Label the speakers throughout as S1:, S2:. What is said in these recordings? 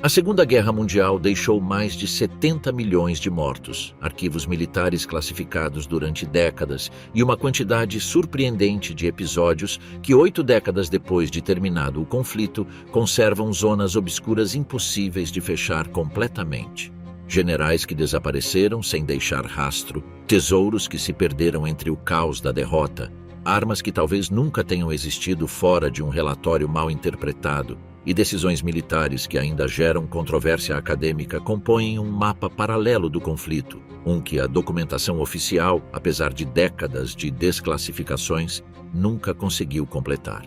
S1: A Segunda Guerra Mundial deixou mais de 70 milhões de mortos, arquivos militares classificados durante décadas e uma quantidade surpreendente de episódios que 8 décadas depois de terminado o conflito conservam zonas obscuras impossíveis de fechar completamente. Generais que desapareceram sem deixar rastro, tesouros que se perderam entre o caos da derrota, armas que talvez nunca tenham existido fora de um relatório mal interpretado, e decisões militares que ainda geram controvérsia acadêmica compõem um mapa paralelo do conflito, um que a documentação oficial, apesar de décadas de desclassificações, nunca conseguiu completar.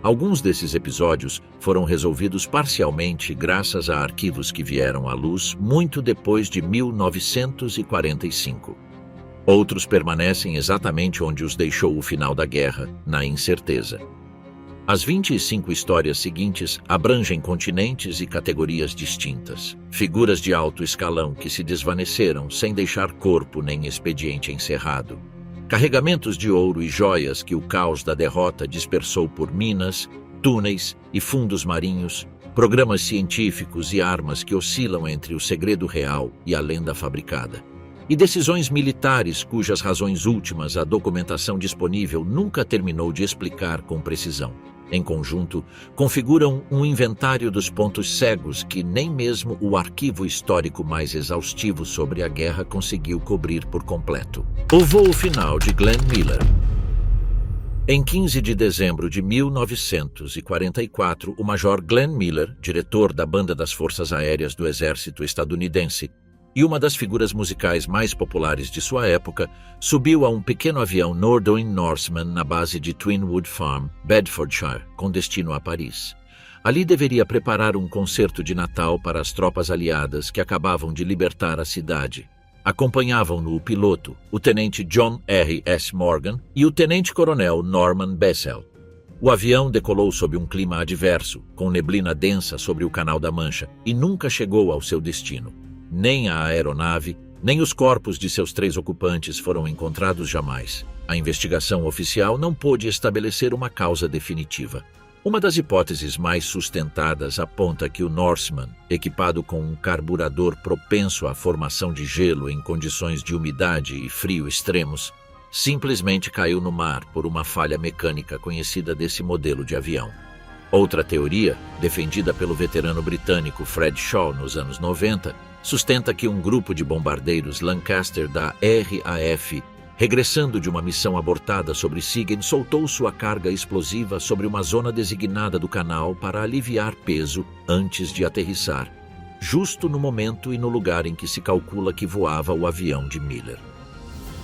S1: Alguns desses episódios foram resolvidos parcialmente graças a arquivos que vieram à luz muito depois de 1945. Outros permanecem exatamente onde os deixou o final da guerra, na incerteza. As 25 histórias seguintes abrangem continentes e categorias distintas, figuras de alto escalão que se desvaneceram sem deixar corpo nem expediente encerrado, carregamentos de ouro e joias que o caos da derrota dispersou por minas, túneis e fundos marinhos, programas científicos e armas que oscilam entre o segredo real e a lenda fabricada, e decisões militares cujas razões últimas a documentação disponível nunca terminou de explicar com precisão. Em conjunto, configuram um inventário dos pontos cegos que nem mesmo o arquivo histórico mais exaustivo sobre a guerra conseguiu cobrir por completo. O voo final de Glenn Miller. Em 15 de dezembro de 1944, o Major Glenn Miller, diretor da Banda das Forças Aéreas do Exército Estadunidense, e uma das figuras musicais mais populares de sua época, subiu a um pequeno avião Nordwind Norseman na base de Twinwood Farm, Bedfordshire, com destino a Paris. Ali deveria preparar um concerto de Natal para as tropas aliadas que acabavam de libertar a cidade. Acompanhavam-no o piloto, o tenente John R. S. Morgan, e o tenente-coronel Norman Bessell. O avião decolou sob um clima adverso, com neblina densa sobre o Canal da Mancha, e nunca chegou ao seu destino. Nem a aeronave, nem os corpos de seus 3 ocupantes foram encontrados jamais. A investigação oficial não pôde estabelecer uma causa definitiva. Uma das hipóteses mais sustentadas aponta que o Norseman, equipado com um carburador propenso à formação de gelo em condições de umidade e frio extremos, simplesmente caiu no mar por uma falha mecânica conhecida desse modelo de avião. Outra teoria, defendida pelo veterano britânico Fred Shaw nos anos 90, sustenta que um grupo de bombardeiros Lancaster da RAF, regressando de uma missão abortada sobre Siegen, soltou sua carga explosiva sobre uma zona designada do canal para aliviar peso antes de aterrissar, justo no momento e no lugar em que se calcula que voava o avião de Miller.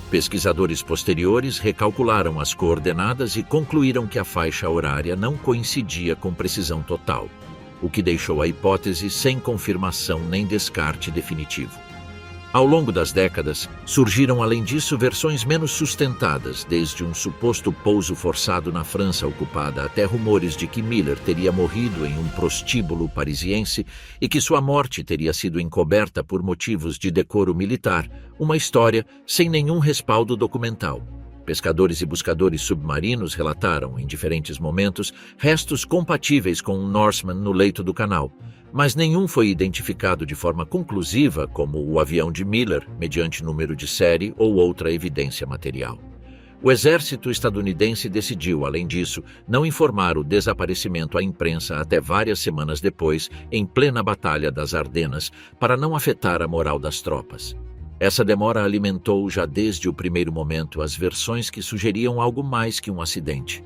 S1: Pesquisadores posteriores recalcularam as coordenadas e concluíram que a faixa horária não coincidia com precisão total, o que deixou a hipótese sem confirmação nem descarte definitivo. Ao longo das décadas, surgiram além disso versões menos sustentadas, desde um suposto pouso forçado na França ocupada até rumores de que Miller teria morrido em um prostíbulo parisiense e que sua morte teria sido encoberta por motivos de decoro militar, uma história sem nenhum respaldo documental. Pescadores e buscadores submarinos relataram, em diferentes momentos, restos compatíveis com um Norseman no leito do canal, mas nenhum foi identificado de forma conclusiva como o avião de Miller, mediante número de série ou outra evidência material. O exército estadunidense decidiu, além disso, não informar o desaparecimento à imprensa até várias semanas depois, em plena Batalha das Ardenas, para não afetar a moral das tropas. Essa demora alimentou já desde o primeiro momento as versões que sugeriam algo mais que um acidente.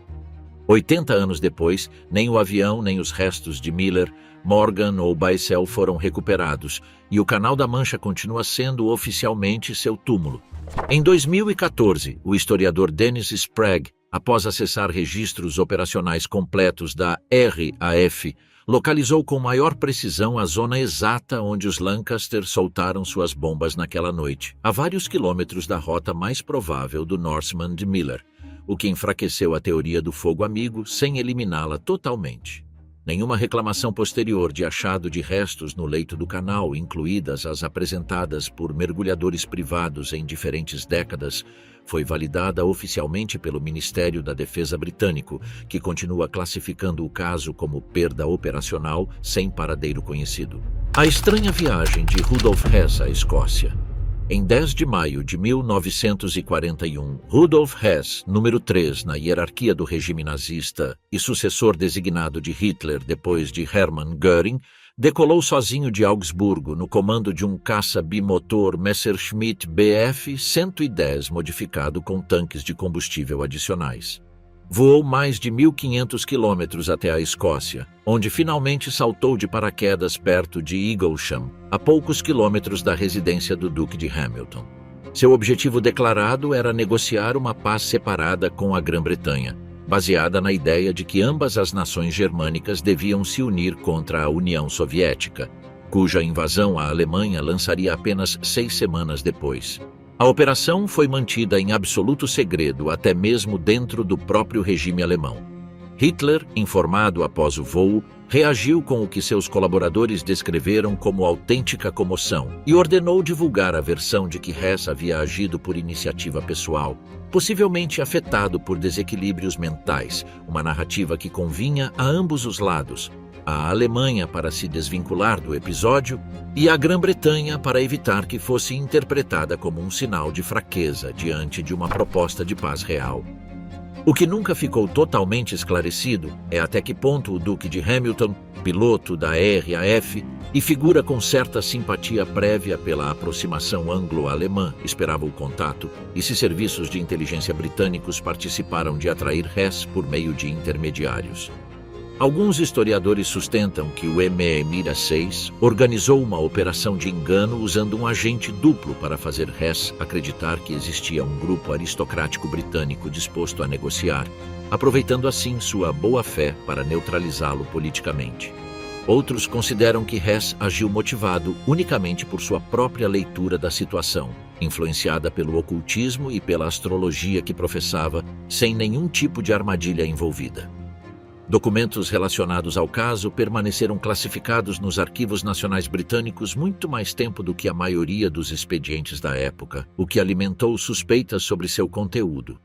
S1: 80 anos depois, nem o avião nem os restos de Miller, Morgan ou Bessell foram recuperados, e o Canal da Mancha continua sendo oficialmente seu túmulo. Em 2014, o historiador Dennis Sprague, após acessar registros operacionais completos da RAF, localizou com maior precisão a zona exata onde os Lancaster soltaram suas bombas naquela noite, a vários quilômetros da rota mais provável do Norseman de Miller, o que enfraqueceu a teoria do fogo amigo sem eliminá-la totalmente. Nenhuma reclamação posterior de achado de restos no leito do canal, incluídas as apresentadas por mergulhadores privados em diferentes décadas, foi validada oficialmente pelo Ministério da Defesa britânico, que continua classificando o caso como perda operacional sem paradeiro conhecido. A estranha viagem de Rudolf Hess à Escócia. Em 10 de maio de 1941, Rudolf Hess, número 3 na hierarquia do regime nazista e sucessor designado de Hitler depois de Hermann Göring, decolou sozinho de Augsburgo no comando de um caça bimotor Messerschmitt Bf 110 modificado com tanques de combustível adicionais. Voou mais de 1.500 quilômetros até a Escócia, onde finalmente saltou de paraquedas perto de Eaglesham, a poucos quilômetros da residência do Duque de Hamilton. Seu objetivo declarado era negociar uma paz separada com a Grã-Bretanha, baseada na ideia de que ambas as nações germânicas deviam se unir contra a União Soviética, cuja invasão à Alemanha lançaria apenas 6 semanas depois. A operação foi mantida em absoluto segredo até mesmo dentro do próprio regime alemão. Hitler, informado após o voo, reagiu com o que seus colaboradores descreveram como autêntica comoção e ordenou divulgar a versão de que Hess havia agido por iniciativa pessoal, possivelmente afetado por desequilíbrios mentais, uma narrativa que convinha a ambos os lados, a Alemanha para se desvincular do episódio e a Grã-Bretanha para evitar que fosse interpretada como um sinal de fraqueza diante de uma proposta de paz real. O que nunca ficou totalmente esclarecido é até que ponto o Duque de Hamilton, piloto da RAF e figura com certa simpatia prévia pela aproximação anglo-alemã, esperava o contato, e se serviços de inteligência britânicos participaram de atrair Hess por meio de intermediários. Alguns historiadores sustentam que o M-6 organizou uma operação de engano usando um agente duplo para fazer Hess acreditar que existia um grupo aristocrático britânico disposto a negociar, aproveitando assim sua boa-fé para neutralizá-lo politicamente. Outros consideram que Hess agiu motivado unicamente por sua própria leitura da situação, influenciada pelo ocultismo e pela astrologia que professava, sem nenhum tipo de armadilha envolvida. Documentos relacionados ao caso permaneceram classificados nos arquivos nacionais britânicos muito mais tempo do que a maioria dos expedientes da época, o que alimentou suspeitas sobre seu conteúdo.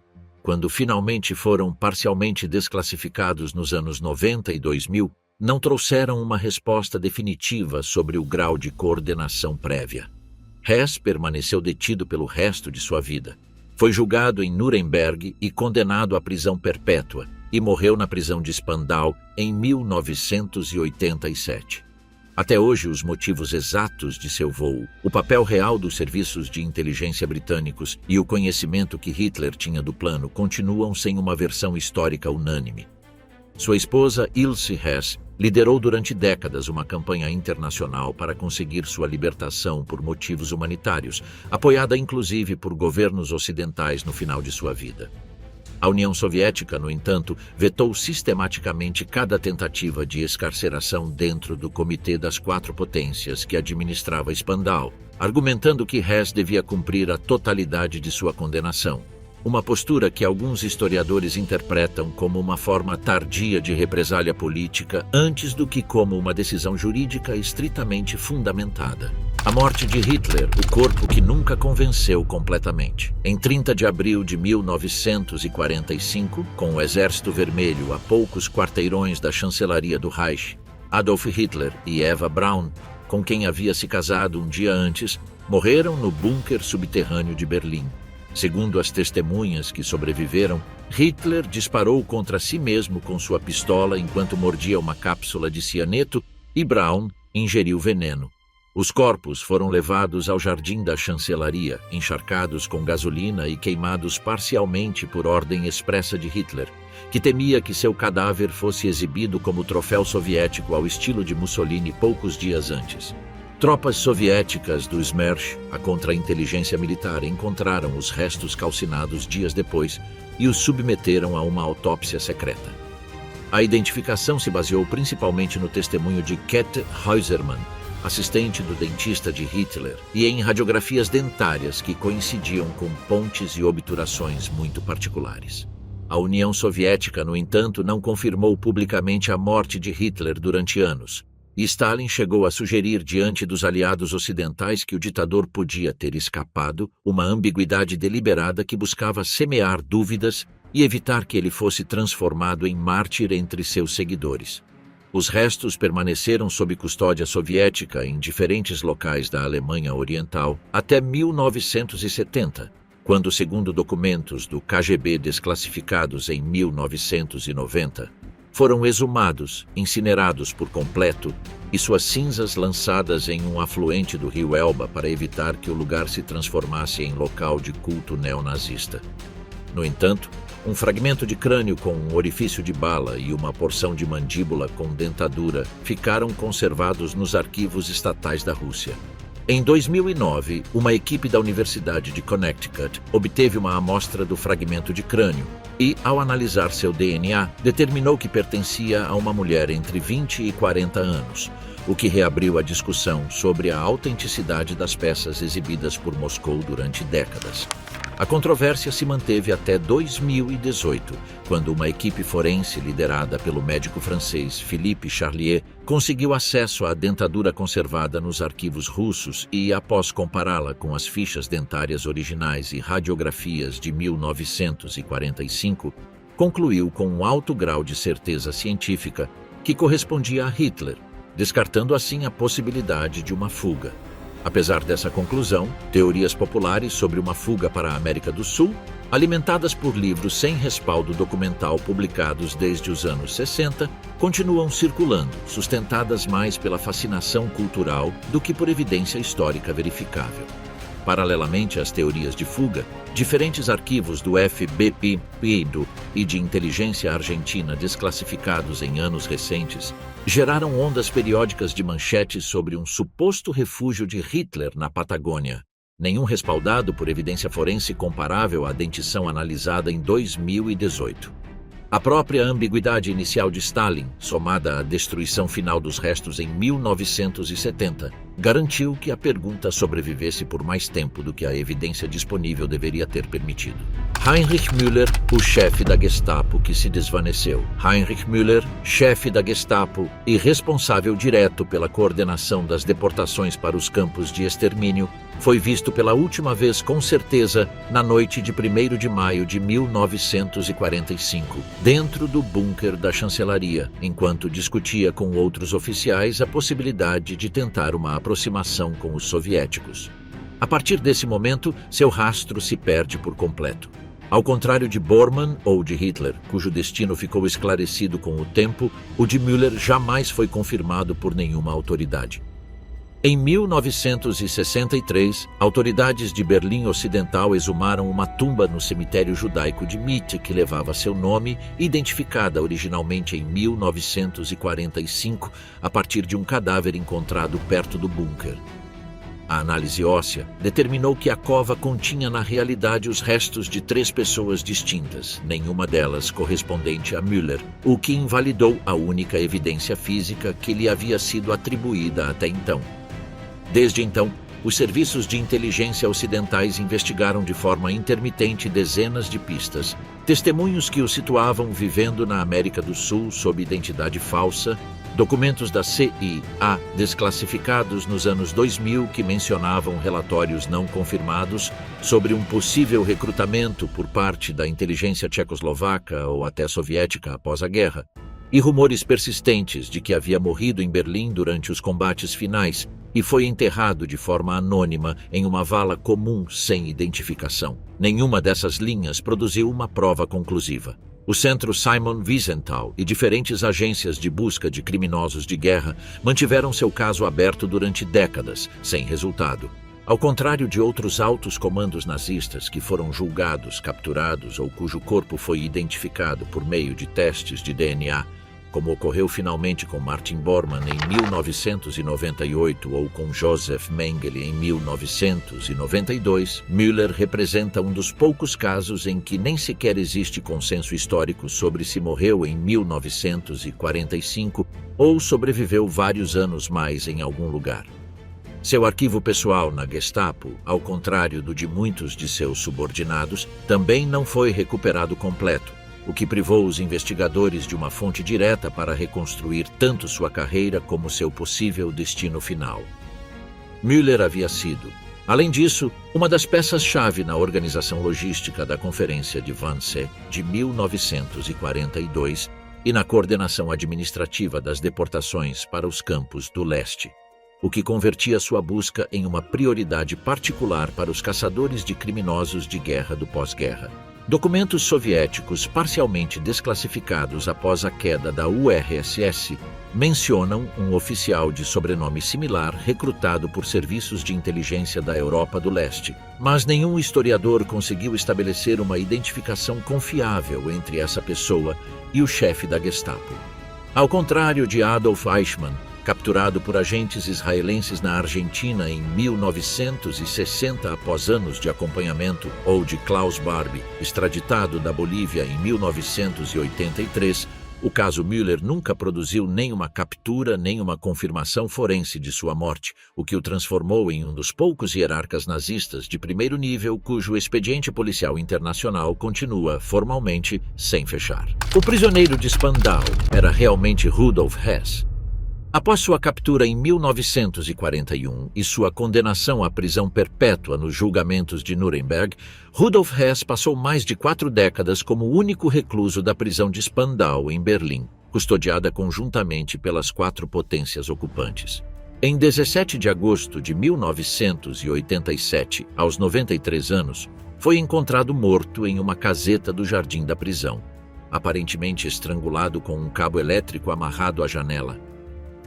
S1: Quando finalmente foram parcialmente desclassificados nos anos 90 e 2000, não trouxeram uma resposta definitiva sobre o grau de coordenação prévia. Hess permaneceu detido pelo resto de sua vida. Foi julgado em Nuremberg e condenado à prisão perpétua, e morreu na prisão de Spandau em 1987. Até hoje, os motivos exatos de seu voo, o papel real dos serviços de inteligência britânicos e o conhecimento que Hitler tinha do plano continuam sem uma versão histórica unânime. Sua esposa, Ilse Hess, liderou durante décadas uma campanha internacional para conseguir sua libertação por motivos humanitários, apoiada inclusive por governos ocidentais no final de sua vida. A União Soviética, no entanto, vetou sistematicamente cada tentativa de excarceração dentro do Comitê das Quatro Potências que administrava Spandau, argumentando que Hess devia cumprir a totalidade de sua condenação. Uma postura que alguns historiadores interpretam como uma forma tardia de represália política antes do que como uma decisão jurídica estritamente fundamentada. A morte de Hitler, o corpo que nunca convenceu completamente. Em 30 de abril de 1945, com o Exército Vermelho a poucos quarteirões da chancelaria do Reich, Adolf Hitler e Eva Braun, com quem havia se casado um dia antes, morreram no bunker subterrâneo de Berlim. Segundo as testemunhas que sobreviveram, Hitler disparou contra si mesmo com sua pistola enquanto mordia uma cápsula de cianeto e Braun ingeriu veneno. Os corpos foram levados ao jardim da chancelaria, encharcados com gasolina e queimados parcialmente por ordem expressa de Hitler, que temia que seu cadáver fosse exibido como troféu soviético ao estilo de Mussolini poucos dias antes. Tropas soviéticas do Smersh, a contra-inteligência militar, encontraram os restos calcinados dias depois e os submeteram a uma autópsia secreta. A identificação se baseou principalmente no testemunho de Käthe Häusermann, assistente do dentista de Hitler, e em radiografias dentárias que coincidiam com pontes e obturações muito particulares. A União Soviética, no entanto, não confirmou publicamente a morte de Hitler durante anos. E Stalin chegou a sugerir diante dos aliados ocidentais que o ditador podia ter escapado, uma ambiguidade deliberada que buscava semear dúvidas e evitar que ele fosse transformado em mártir entre seus seguidores. Os restos permaneceram sob custódia soviética em diferentes locais da Alemanha Oriental até 1970, quando, segundo documentos do KGB desclassificados em 1990, foram exumados, incinerados por completo e suas cinzas lançadas em um afluente do rio Elba para evitar que o lugar se transformasse em local de culto neonazista. No entanto, um fragmento de crânio com um orifício de bala e uma porção de mandíbula com dentadura ficaram conservados nos arquivos estatais da Rússia. Em 2009, uma equipe da Universidade de Connecticut obteve uma amostra do fragmento de crânio e, ao analisar seu DNA, determinou que pertencia a uma mulher entre 20 e 40 anos, o que reabriu a discussão sobre a autenticidade das peças exibidas por Moscou durante décadas. A controvérsia se manteve até 2018, quando uma equipe forense liderada pelo médico francês Philippe Charlier conseguiu acesso à dentadura conservada nos arquivos russos e, após compará-la com as fichas dentárias originais e radiografias de 1945, concluiu com um alto grau de certeza científica que correspondia a Hitler, descartando assim a possibilidade de uma fuga. Apesar dessa conclusão, teorias populares sobre uma fuga para a América do Sul, alimentadas por livros sem respaldo documental publicados desde os anos 60, continuam circulando, sustentadas mais pela fascinação cultural do que por evidência histórica verificável. Paralelamente às teorias de fuga, diferentes arquivos do FBI e de inteligência argentina desclassificados em anos recentes geraram ondas periódicas de manchetes sobre um suposto refúgio de Hitler na Patagônia, nenhum respaldado por evidência forense comparável à dentição analisada em 2018. A própria ambiguidade inicial de Stalin, somada à destruição final dos restos em 1970, garantiu que a pergunta sobrevivesse por mais tempo do que a evidência disponível deveria ter permitido. Heinrich Müller, o chefe da Gestapo que se desvaneceu. Heinrich Müller, chefe da Gestapo e responsável direto pela coordenação das deportações para os campos de extermínio, foi visto pela última vez com certeza na noite de 1º de maio de 1945, dentro do bunker da chancelaria, enquanto discutia com outros oficiais a possibilidade de tentar uma aproximação com os soviéticos. A partir desse momento, seu rastro se perde por completo. Ao contrário de Bormann ou de Hitler, cujo destino ficou esclarecido com o tempo, o de Müller jamais foi confirmado por nenhuma autoridade. Em 1963, autoridades de Berlim Ocidental exumaram uma tumba no cemitério judaico de Mitte que levava seu nome, identificada originalmente em 1945 a partir de um cadáver encontrado perto do bunker. A análise óssea determinou que a cova continha na realidade os restos de 3 pessoas distintas, nenhuma delas correspondente a Müller, o que invalidou a única evidência física que lhe havia sido atribuída até então. Desde então, os serviços de inteligência ocidentais investigaram de forma intermitente dezenas de pistas, testemunhos que o situavam vivendo na América do Sul sob identidade falsa, documentos da CIA desclassificados nos anos 2000 que mencionavam relatórios não confirmados sobre um possível recrutamento por parte da inteligência tchecoslovaca ou até soviética após a guerra, e rumores persistentes de que havia morrido em Berlim durante os combates finais e foi enterrado de forma anônima em uma vala comum sem identificação. Nenhuma dessas linhas produziu uma prova conclusiva. O Centro Simon Wiesenthal e diferentes agências de busca de criminosos de guerra mantiveram seu caso aberto durante décadas, sem resultado. Ao contrário de outros altos comandos nazistas que foram julgados, capturados ou cujo corpo foi identificado por meio de testes de DNA, como ocorreu finalmente com Martin Bormann em 1998 ou com Joseph Mengele em 1992, Müller representa um dos poucos casos em que nem sequer existe consenso histórico sobre se morreu em 1945 ou sobreviveu vários anos mais em algum lugar. Seu arquivo pessoal na Gestapo, ao contrário do de muitos de seus subordinados, também não foi recuperado completo, o que privou os investigadores de uma fonte direta para reconstruir tanto sua carreira como seu possível destino final. Müller havia sido, além disso, uma das peças-chave na organização logística da Conferência de Wannsee de 1942 e na coordenação administrativa das deportações para os campos do leste, o que convertia sua busca em uma prioridade particular para os caçadores de criminosos de guerra do pós-guerra. Documentos soviéticos parcialmente desclassificados após a queda da URSS mencionam um oficial de sobrenome similar recrutado por serviços de inteligência da Europa do Leste, mas nenhum historiador conseguiu estabelecer uma identificação confiável entre essa pessoa e o chefe da Gestapo. Ao contrário de Adolf Eichmann, capturado por agentes israelenses na Argentina em 1960 após anos de acompanhamento, ou de Klaus Barbie, extraditado da Bolívia em 1983, o caso Müller nunca produziu nenhuma captura nem uma confirmação forense de sua morte, o que o transformou em um dos poucos hierarcas nazistas de primeiro nível cujo expediente policial internacional continua, formalmente, sem fechar. O prisioneiro de Spandau era realmente Rudolf Hess. Após sua captura em 1941 e sua condenação à prisão perpétua nos julgamentos de Nuremberg, Rudolf Hess passou mais de 4 décadas como o único recluso da prisão de Spandau, em Berlim, custodiada conjuntamente pelas 4 potências ocupantes. Em 17 de agosto de 1987, aos 93 anos, foi encontrado morto em uma caseta do jardim da prisão, aparentemente estrangulado com um cabo elétrico amarrado à janela.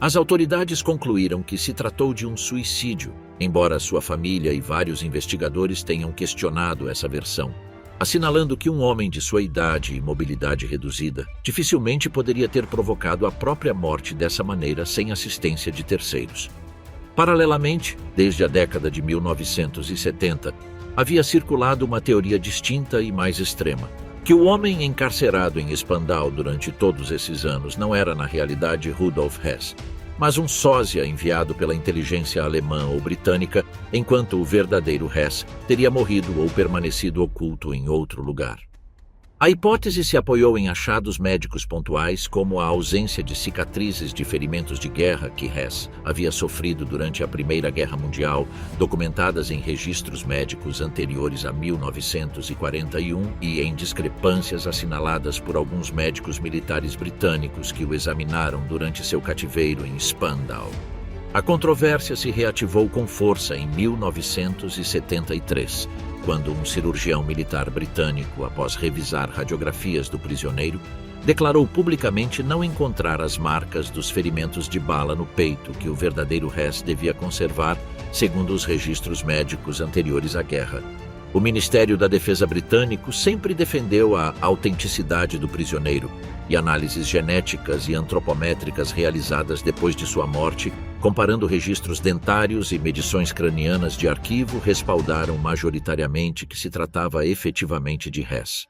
S1: As autoridades concluíram que se tratou de um suicídio, embora sua família e vários investigadores tenham questionado essa versão, assinalando que um homem de sua idade e mobilidade reduzida dificilmente poderia ter provocado a própria morte dessa maneira sem assistência de terceiros. Paralelamente, desde a década de 1970, havia circulado uma teoria distinta e mais extrema, que o homem encarcerado em Spandau durante todos esses anos não era na realidade Rudolf Hess, mas um sósia enviado pela inteligência alemã ou britânica, enquanto o verdadeiro Hess teria morrido ou permanecido oculto em outro lugar. A hipótese se apoiou em achados médicos pontuais, como a ausência de cicatrizes de ferimentos de guerra que Hess havia sofrido durante a Primeira Guerra Mundial, documentadas em registros médicos anteriores a 1941 e em discrepâncias assinaladas por alguns médicos militares britânicos que o examinaram durante seu cativeiro em Spandau. A controvérsia se reativou com força em 1973, quando um cirurgião militar britânico, após revisar radiografias do prisioneiro, declarou publicamente não encontrar as marcas dos ferimentos de bala no peito que o verdadeiro Hess devia conservar, segundo os registros médicos anteriores à guerra. O Ministério da Defesa britânico sempre defendeu a autenticidade do prisioneiro, e análises genéticas e antropométricas realizadas depois de sua morte, comparando registros dentários e medições cranianas de arquivo, respaldaram majoritariamente que se tratava efetivamente de Hess.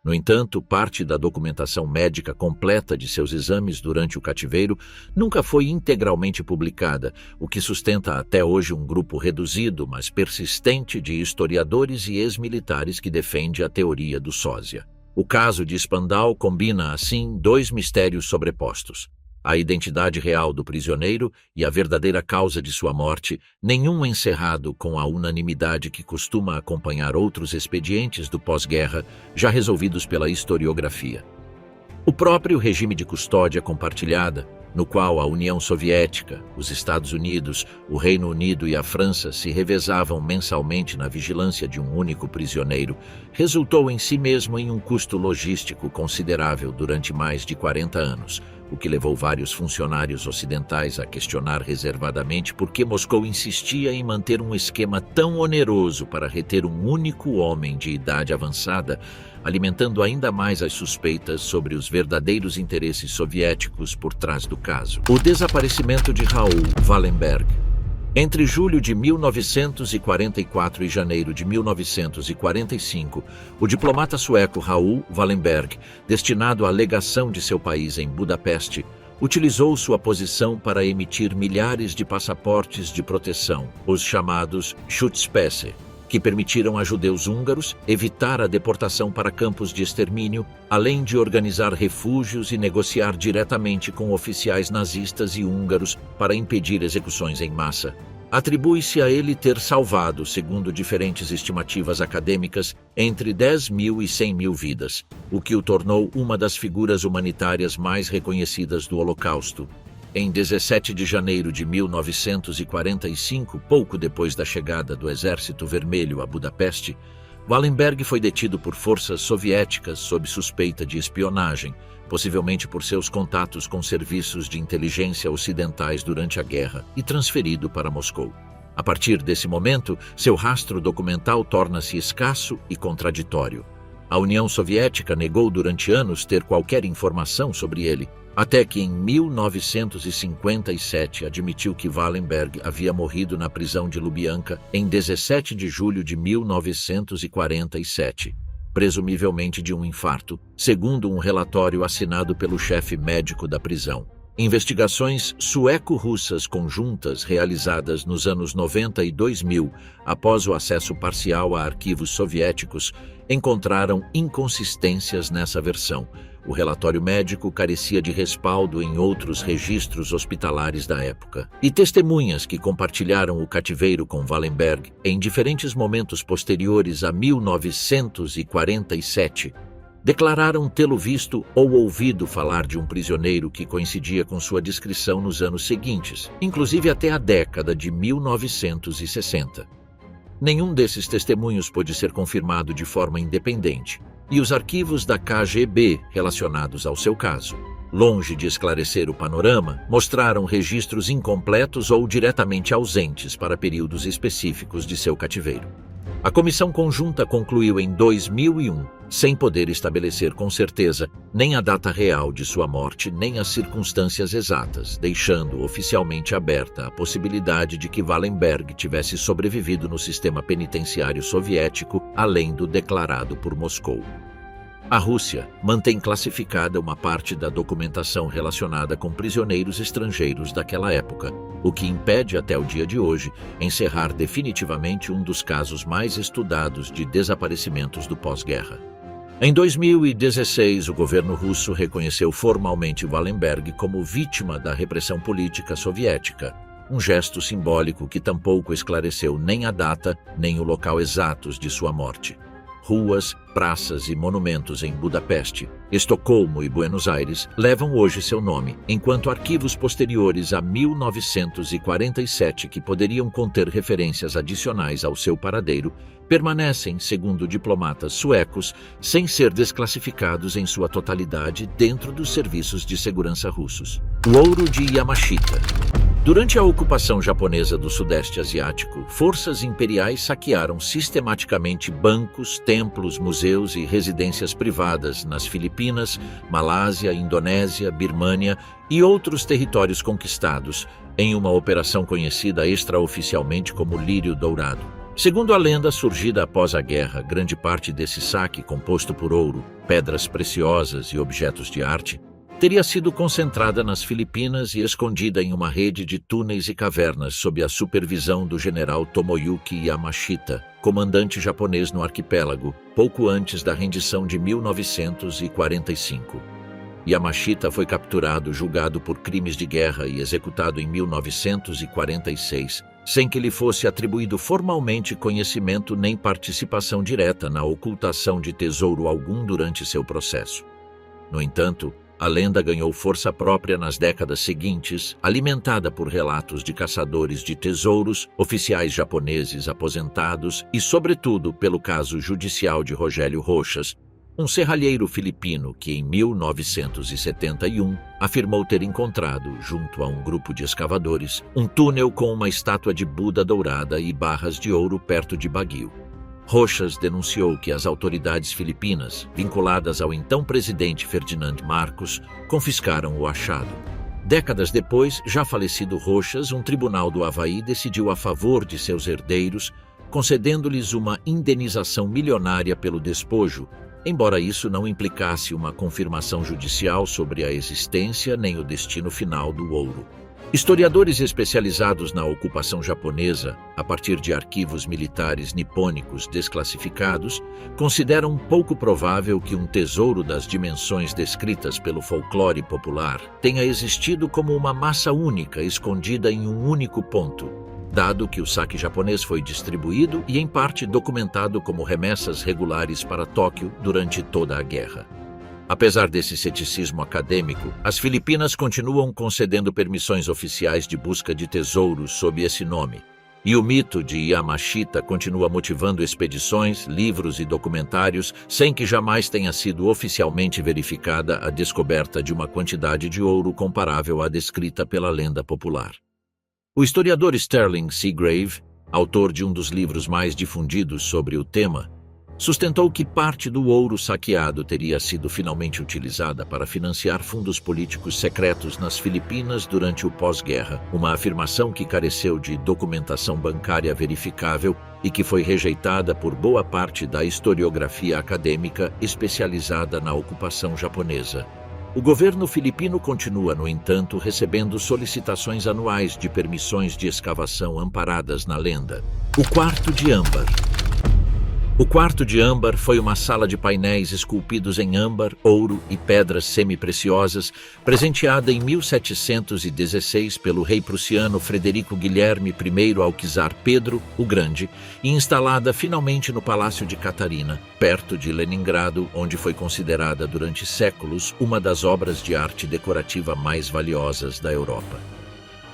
S1: No entanto, parte da documentação médica completa de seus exames durante o cativeiro nunca foi integralmente publicada, o que sustenta até hoje um grupo reduzido, mas persistente de historiadores e ex-militares que defende a teoria do sósia. O caso de Spandau combina, assim, 2 mistérios sobrepostos: a identidade real do prisioneiro e a verdadeira causa de sua morte, nenhum encerrado com a unanimidade que costuma acompanhar outros expedientes do pós-guerra já resolvidos pela historiografia. O próprio regime de custódia compartilhada, no qual a União Soviética, os Estados Unidos, o Reino Unido e a França se revezavam mensalmente na vigilância de um único prisioneiro, resultou em si mesmo em um custo logístico considerável durante mais de 40 anos, o que levou vários funcionários ocidentais a questionar reservadamente por que Moscou insistia em manter um esquema tão oneroso para reter um único homem de idade avançada, alimentando ainda mais as suspeitas sobre os verdadeiros interesses soviéticos por trás do caso. O desaparecimento de Raoul Wallenberg. Entre julho de 1944 e janeiro de 1945, o diplomata sueco Raoul Wallenberg, destinado à legação de seu país em Budapeste, utilizou sua posição para emitir milhares de passaportes de proteção, os chamados Schutzpässe, que permitiram a judeus húngaros evitar a deportação para campos de extermínio, além de organizar refúgios e negociar diretamente com oficiais nazistas e húngaros para impedir execuções em massa. Atribui-se a ele ter salvado, segundo diferentes estimativas acadêmicas, entre 10 mil e 100 mil vidas, o que o tornou uma das figuras humanitárias mais reconhecidas do Holocausto. Em 17 de janeiro de 1945, pouco depois da chegada do Exército Vermelho a Budapeste, Wallenberg foi detido por forças soviéticas sob suspeita de espionagem, possivelmente por seus contatos com serviços de inteligência ocidentais durante a guerra, e transferido para Moscou. A partir desse momento, seu rastro documental torna-se escasso e contraditório. A União Soviética negou durante anos ter qualquer informação sobre ele, até que em 1957 admitiu que Wallenberg havia morrido na prisão de Lubyanka em 17 de julho de 1947, presumivelmente de um infarto, segundo um relatório assinado pelo chefe médico da prisão. Investigações sueco-russas conjuntas realizadas nos anos 90 e 2000, após o acesso parcial a arquivos soviéticos, encontraram inconsistências nessa versão. O relatório médico carecia de respaldo em outros registros hospitalares da época. E testemunhas que compartilharam o cativeiro com Wallenberg em diferentes momentos posteriores a 1947 declararam tê-lo visto ou ouvido falar de um prisioneiro que coincidia com sua descrição nos anos seguintes, inclusive até a década de 1960. Nenhum desses testemunhos pôde ser confirmado de forma independente, e os arquivos da KGB relacionados ao seu caso, longe de esclarecer o panorama, mostraram registros incompletos ou diretamente ausentes para períodos específicos de seu cativeiro. A comissão conjunta concluiu em 2001, sem poder estabelecer com certeza nem a data real de sua morte, nem as circunstâncias exatas, deixando oficialmente aberta a possibilidade de que Wallenberg tivesse sobrevivido no sistema penitenciário soviético, além do declarado por Moscou. A Rússia mantém classificada uma parte da documentação relacionada com prisioneiros estrangeiros daquela época, o que impede até o dia de hoje encerrar definitivamente um dos casos mais estudados de desaparecimentos do pós-guerra. Em 2016, o governo russo reconheceu formalmente Wallenberg como vítima da repressão política soviética, um gesto simbólico que tampouco esclareceu nem a data nem o local exatos de sua morte. Ruas, praças e monumentos em Budapeste, Estocolmo e Buenos Aires levam hoje seu nome, enquanto arquivos posteriores a 1947 que poderiam conter referências adicionais ao seu paradeiro permanecem, segundo diplomatas suecos, sem ser desclassificados em sua totalidade dentro dos serviços de segurança russos. O ouro de Yamashita. Durante a ocupação japonesa do Sudeste Asiático, forças imperiais saquearam sistematicamente bancos, templos, museus e residências privadas nas Filipinas, Malásia, Indonésia, Birmânia e outros territórios conquistados, em uma operação conhecida extraoficialmente como Lírio Dourado. Segundo a lenda surgida após a guerra, grande parte desse saque, composto por ouro, pedras preciosas e objetos de arte, teria sido concentrada nas Filipinas e escondida em uma rede de túneis e cavernas sob a supervisão do general Tomoyuki Yamashita, comandante japonês no arquipélago, pouco antes da rendição de 1945. Yamashita foi capturado, julgado por crimes de guerra e executado em 1946, sem que lhe fosse atribuído formalmente conhecimento nem participação direta na ocultação de tesouro algum durante seu processo. No entanto, a lenda ganhou força própria nas décadas seguintes, alimentada por relatos de caçadores de tesouros, oficiais japoneses aposentados e, sobretudo, pelo caso judicial de Rogério Roxas, um serralheiro filipino que, em 1971, afirmou ter encontrado, junto a um grupo de escavadores, um túnel com uma estátua de Buda dourada e barras de ouro perto de Baguio. Roxas denunciou que as autoridades filipinas, vinculadas ao então presidente Ferdinand Marcos, confiscaram o achado. Décadas depois, já falecido Roxas, um tribunal do Havaí decidiu a favor de seus herdeiros, concedendo-lhes uma indenização milionária pelo despojo, embora isso não implicasse uma confirmação judicial sobre a existência nem o destino final do ouro. Historiadores especializados na ocupação japonesa, a partir de arquivos militares nipônicos desclassificados, consideram pouco provável que um tesouro das dimensões descritas pelo folclore popular tenha existido como uma massa única escondida em um único ponto, dado que o saque japonês foi distribuído e em parte documentado como remessas regulares para Tóquio durante toda a guerra. Apesar desse ceticismo acadêmico, as Filipinas continuam concedendo permissões oficiais de busca de tesouros sob esse nome, e o mito de Yamashita continua motivando expedições, livros e documentários sem que jamais tenha sido oficialmente verificada a descoberta de uma quantidade de ouro comparável à descrita pela lenda popular. O historiador Sterling Seagrave, autor de um dos livros mais difundidos sobre o tema, sustentou que parte do ouro saqueado teria sido finalmente utilizada para financiar fundos políticos secretos nas Filipinas durante o pós-guerra, uma afirmação que careceu de documentação bancária verificável e que foi rejeitada por boa parte da historiografia acadêmica especializada na ocupação japonesa. O governo filipino continua, no entanto, recebendo solicitações anuais de permissões de escavação amparadas na lenda. O Quarto de Âmbar. O Quarto de Âmbar foi uma sala de painéis esculpidos em âmbar, ouro e pedras semi-preciosas, presenteada em 1716 pelo rei prussiano Frederico Guilherme I Alquizar Pedro o Grande e instalada finalmente no Palácio de Catarina, perto de Leningrado, onde foi considerada durante séculos uma das obras de arte decorativa mais valiosas da Europa.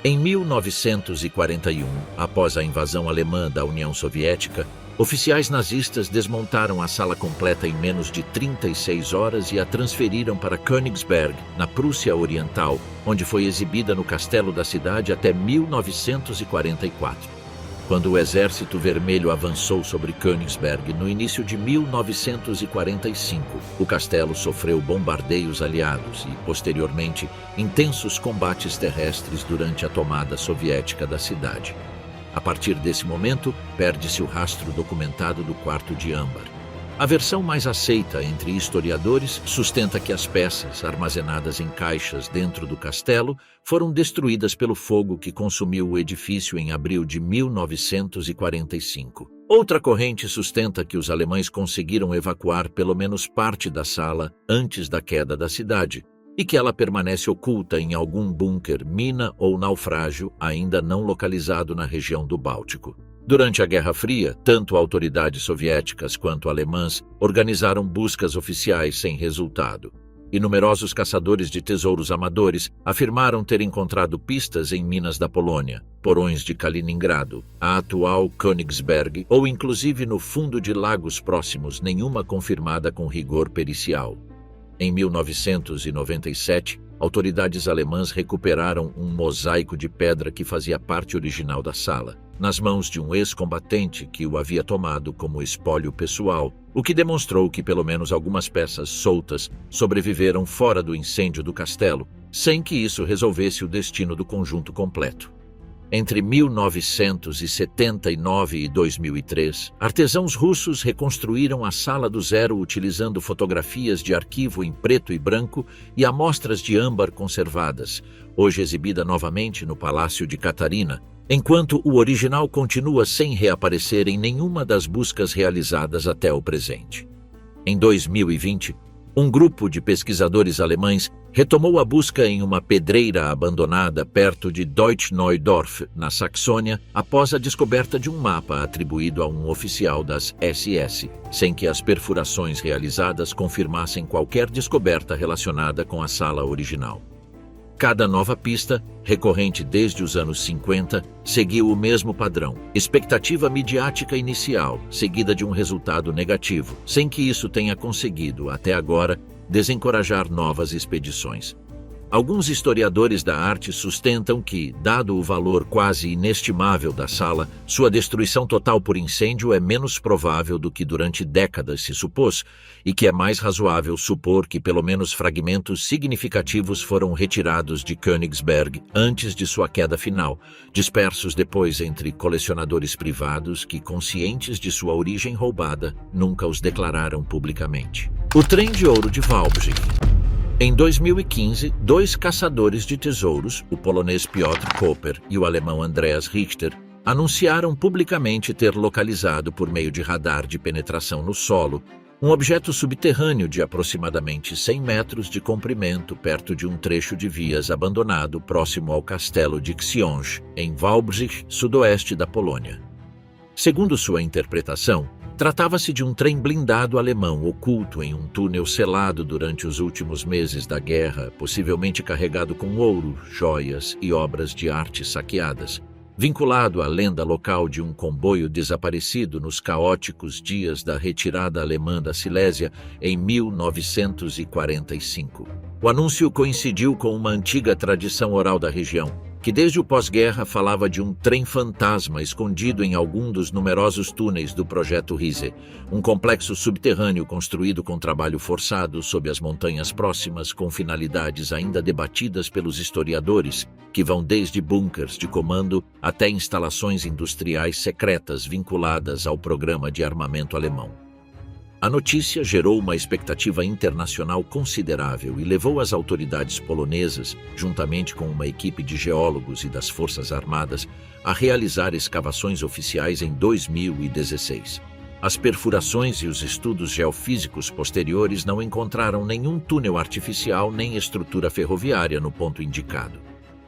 S1: Em 1941, após a invasão alemã da União Soviética, oficiais nazistas desmontaram a sala completa em menos de 36 horas e a transferiram para Königsberg, na Prússia Oriental, onde foi exibida no castelo da cidade até 1944. Quando o Exército Vermelho avançou sobre Königsberg no início de 1945, o castelo sofreu bombardeios aliados e, posteriormente, intensos combates terrestres durante a tomada soviética da cidade. A partir desse momento, perde-se o rastro documentado do Quarto de Âmbar. A versão mais aceita entre historiadores sustenta que as peças, armazenadas em caixas dentro do castelo, foram destruídas pelo fogo que consumiu o edifício em abril de 1945. Outra corrente sustenta que os alemães conseguiram evacuar pelo menos parte da sala antes da queda da cidade, e que ela permanece oculta em algum bunker, mina ou naufrágio ainda não localizado na região do Báltico. Durante a Guerra Fria, tanto autoridades soviéticas quanto alemãs organizaram buscas oficiais sem resultado, e numerosos caçadores de tesouros amadores afirmaram ter encontrado pistas em minas da Polônia, porões de Kaliningrado, a atual Königsberg ou inclusive no fundo de lagos próximos, nenhuma confirmada com rigor pericial. Em 1997, autoridades alemãs recuperaram um mosaico de pedra que fazia parte original da sala, nas mãos de um ex-combatente que o havia tomado como espólio pessoal, o que demonstrou que pelo menos algumas peças soltas sobreviveram fora do incêndio do castelo, sem que isso resolvesse o destino do conjunto completo. Entre 1979 e 2003, artesãos russos reconstruíram a Sala do Zero utilizando fotografias de arquivo em preto e branco e amostras de âmbar conservadas, hoje exibida novamente no Palácio de Catarina, enquanto o original continua sem reaparecer em nenhuma das buscas realizadas até o presente. Em 2020, um grupo de pesquisadores alemães retomou a busca em uma pedreira abandonada perto de Deutsch-Neudorf, na Saxônia, após a descoberta de um mapa atribuído a um oficial das SS, sem que as perfurações realizadas confirmassem qualquer descoberta relacionada com a sala original. Cada nova pista, recorrente desde os anos 50, seguiu o mesmo padrão: expectativa midiática inicial, seguida de um resultado negativo, sem que isso tenha conseguido, até agora, desencorajar novas expedições. Alguns historiadores da arte sustentam que, dado o valor quase inestimável da sala, sua destruição total por incêndio é menos provável do que durante décadas se supôs, e que é mais razoável supor que pelo menos fragmentos significativos foram retirados de Königsberg antes de sua queda final, dispersos depois entre colecionadores privados que, conscientes de sua origem roubada, nunca os declararam publicamente. O trem de ouro de Walbsig. Em 2015, dois caçadores de tesouros, o polonês Piotr Koper e o alemão Andreas Richter, anunciaram publicamente ter localizado por meio de radar de penetração no solo um objeto subterrâneo de aproximadamente 100 metros de comprimento perto de um trecho de vias abandonado próximo ao castelo de Książ, em Wałbrzych, sudoeste da Polônia. Segundo sua interpretação, tratava-se de um trem blindado alemão oculto em um túnel selado durante os últimos meses da guerra, possivelmente carregado com ouro, joias e obras de arte saqueadas, vinculado à lenda local de um comboio desaparecido nos caóticos dias da retirada alemã da Silésia em 1945. O anúncio coincidiu com uma antiga tradição oral da região, que desde o pós-guerra falava de um trem fantasma escondido em algum dos numerosos túneis do Projeto Rize, um complexo subterrâneo construído com trabalho forçado sob as montanhas próximas com finalidades ainda debatidas pelos historiadores, que vão desde bunkers de comando até instalações industriais secretas vinculadas ao programa de armamento alemão. A notícia gerou uma expectativa internacional considerável e levou as autoridades polonesas, juntamente com uma equipe de geólogos e das Forças Armadas, a realizar escavações oficiais em 2016. As perfurações e os estudos geofísicos posteriores não encontraram nenhum túnel artificial nem estrutura ferroviária no ponto indicado.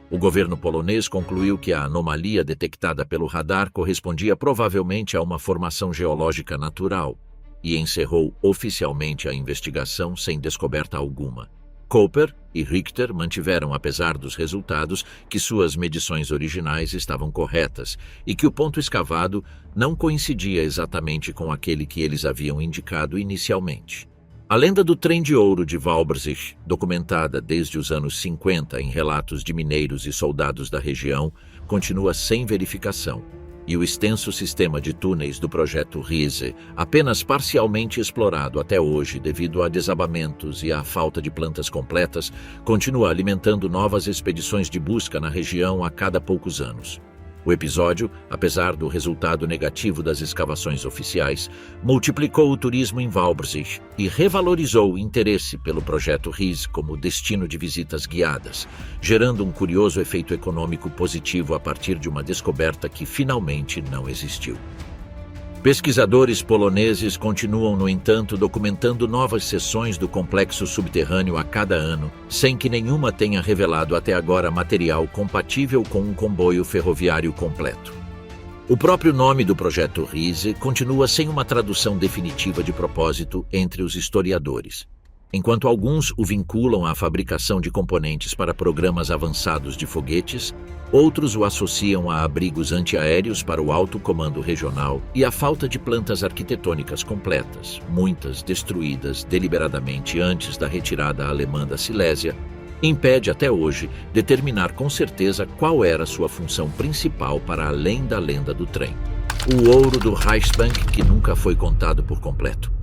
S1: O governo polonês concluiu que a anomalia detectada pelo radar correspondia provavelmente a uma formação geológica natural, e encerrou oficialmente a investigação sem descoberta alguma. Koper e Richter mantiveram, apesar dos resultados, que suas medições originais estavam corretas e que o ponto escavado não coincidia exatamente com aquele que eles haviam indicado inicialmente. A lenda do trem de ouro de Wałbrzych, documentada desde os anos 50 em relatos de mineiros e soldados da região, continua sem verificação, e o extenso sistema de túneis do Projeto Rize, apenas parcialmente explorado até hoje devido a desabamentos e à falta de plantas completas, continua alimentando novas expedições de busca na região a cada poucos anos. O episódio, apesar do resultado negativo das escavações oficiais, multiplicou o turismo em Wałbrzych e revalorizou o interesse pelo Projeto Rize como destino de visitas guiadas, gerando um curioso efeito econômico positivo a partir de uma descoberta que finalmente não existiu. Pesquisadores poloneses continuam, no entanto, documentando novas seções do complexo subterrâneo a cada ano, sem que nenhuma tenha revelado até agora material compatível com um comboio ferroviário completo. O próprio nome do Projeto Rize continua sem uma tradução definitiva de propósito entre os historiadores. Enquanto alguns o vinculam à fabricação de componentes para programas avançados de foguetes, outros o associam a abrigos antiaéreos para o alto comando regional e à falta de plantas arquitetônicas completas, muitas destruídas deliberadamente antes da retirada alemã da Silésia, impede até hoje determinar com certeza qual era sua função principal para além da lenda do trem. O ouro do Reichsbank que nunca foi contado por completo.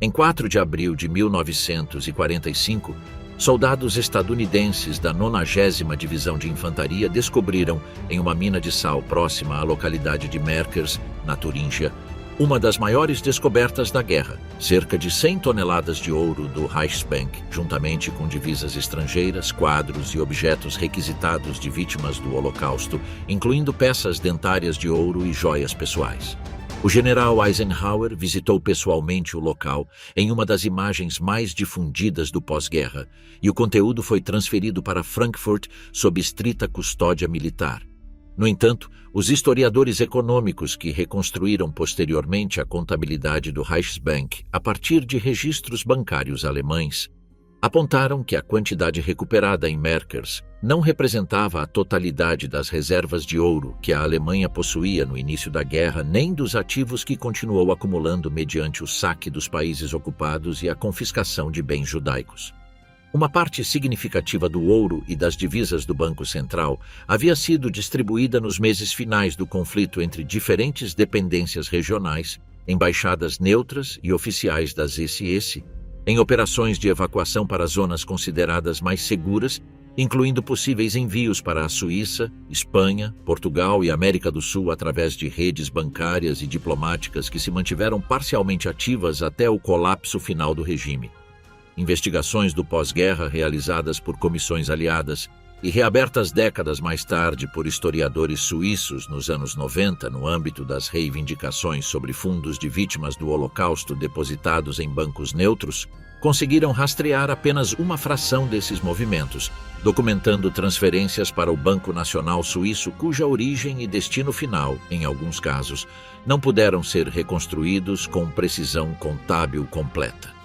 S1: Em 4 de abril de 1945, soldados estadunidenses da 90ª Divisão de Infantaria descobriram, em uma mina de sal próxima à localidade de Merkers, na Turíngia, uma das maiores descobertas da guerra, cerca de 100 toneladas de ouro do Reichsbank, juntamente com divisas estrangeiras, quadros e objetos requisitados de vítimas do Holocausto, incluindo peças dentárias de ouro e joias pessoais. O general Eisenhower visitou pessoalmente o local em uma das imagens mais difundidas do pós-guerra, e o conteúdo foi transferido para Frankfurt sob estrita custódia militar. No entanto, os historiadores econômicos que reconstruíram posteriormente a contabilidade do Reichsbank a partir de registros bancários alemães apontaram que a quantidade recuperada em Merkers não representava a totalidade das reservas de ouro que a Alemanha possuía no início da guerra, nem dos ativos que continuou acumulando mediante o saque dos países ocupados e a confiscação de bens judaicos. Uma parte significativa do ouro e das divisas do Banco Central havia sido distribuída nos meses finais do conflito entre diferentes dependências regionais, embaixadas neutras e oficiais das SS, em operações de evacuação para zonas consideradas mais seguras, incluindo possíveis envios para a Suíça, Espanha, Portugal e América do Sul através de redes bancárias e diplomáticas que se mantiveram parcialmente ativas até o colapso final do regime. investigações do pós-guerra realizadas por comissões aliadas e reabertas décadas mais tarde por historiadores suíços nos anos 90 no âmbito das reivindicações sobre fundos de vítimas do Holocausto depositados em bancos neutros, conseguiram rastrear apenas uma fração desses movimentos, documentando transferências para o Banco Nacional Suíço cuja origem e destino final, em alguns casos, não puderam ser reconstruídos com precisão contábil completa.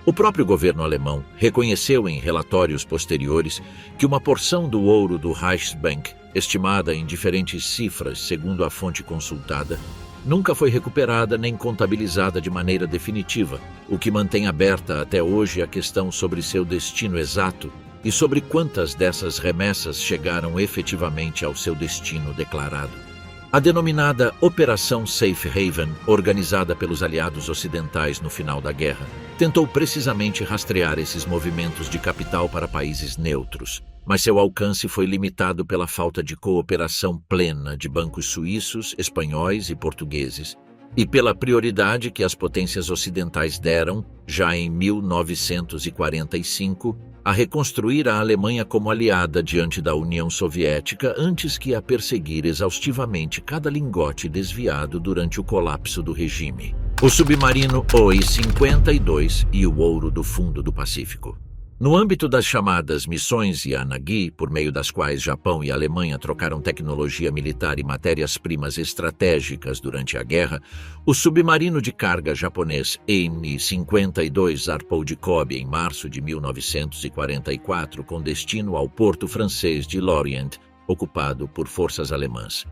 S1: O próprio governo alemão reconheceu em relatórios posteriores que uma porção do ouro do Reichsbank, estimada em diferentes cifras segundo a fonte consultada, nunca foi recuperada nem contabilizada de maneira definitiva, o que mantém aberta até hoje a questão sobre seu destino exato e sobre quantas dessas remessas chegaram efetivamente ao seu destino declarado. A denominada Operação Safe Haven, organizada pelos aliados ocidentais no final da guerra, tentou precisamente rastrear esses movimentos de capital para países neutros, mas seu alcance foi limitado pela falta de cooperação plena de bancos suíços, espanhóis e portugueses, e pela prioridade que as potências ocidentais deram, já em 1945, a reconstruir a Alemanha como aliada diante da União Soviética antes que a perseguir exaustivamente cada lingote desviado durante o colapso do regime. O submarino OI-52 e o ouro do fundo do Pacífico. No âmbito das chamadas missões Yanagi, por meio das quais Japão e Alemanha trocaram tecnologia militar e matérias-primas estratégicas durante a guerra, o submarino de carga japonês Mi-52 zarpou de Kobe em março de 1944 com destino ao porto francês de Lorient, ocupado por forças alemãs.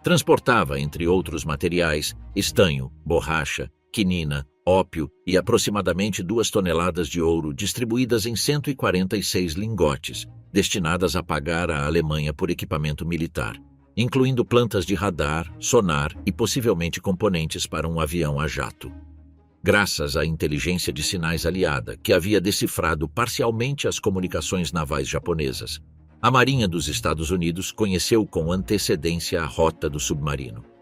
S1: Transportava, entre outros materiais, estanho, borracha, quinina, ópio e aproximadamente 2 toneladas de ouro distribuídas em 146 lingotes, destinadas a pagar a Alemanha por equipamento militar, incluindo plantas de radar, sonar e possivelmente componentes para um avião a jato. Graças à inteligência de sinais aliada, que havia decifrado parcialmente as comunicações navais japonesas, a Marinha dos Estados Unidos conheceu com antecedência a rota do submarino.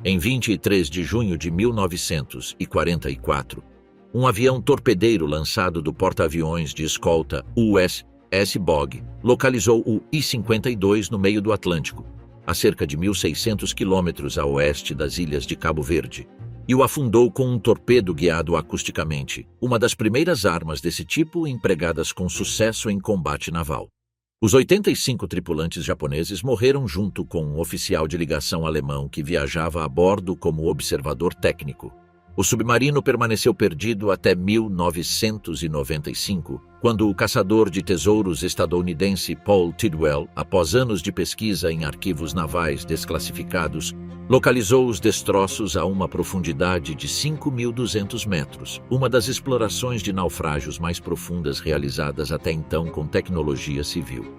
S1: Em 23 de junho de 1944, um avião torpedeiro lançado do porta-aviões de escolta USS Bogg localizou o I-52 no meio do Atlântico, a cerca de 1.600 quilômetros a oeste das ilhas de Cabo Verde, e o afundou com um torpedo guiado acusticamente, uma das primeiras armas desse tipo empregadas com sucesso em combate naval. Os 85 tripulantes japoneses morreram junto com um oficial de ligação alemão que viajava a bordo como observador técnico. O submarino permaneceu perdido até 1995, quando o caçador de tesouros estadunidense Paul Tidwell, após anos de pesquisa em arquivos navais desclassificados, localizou os destroços a uma profundidade de 5.200 metros, uma das explorações de naufrágios mais profundas realizadas até então com tecnologia civil.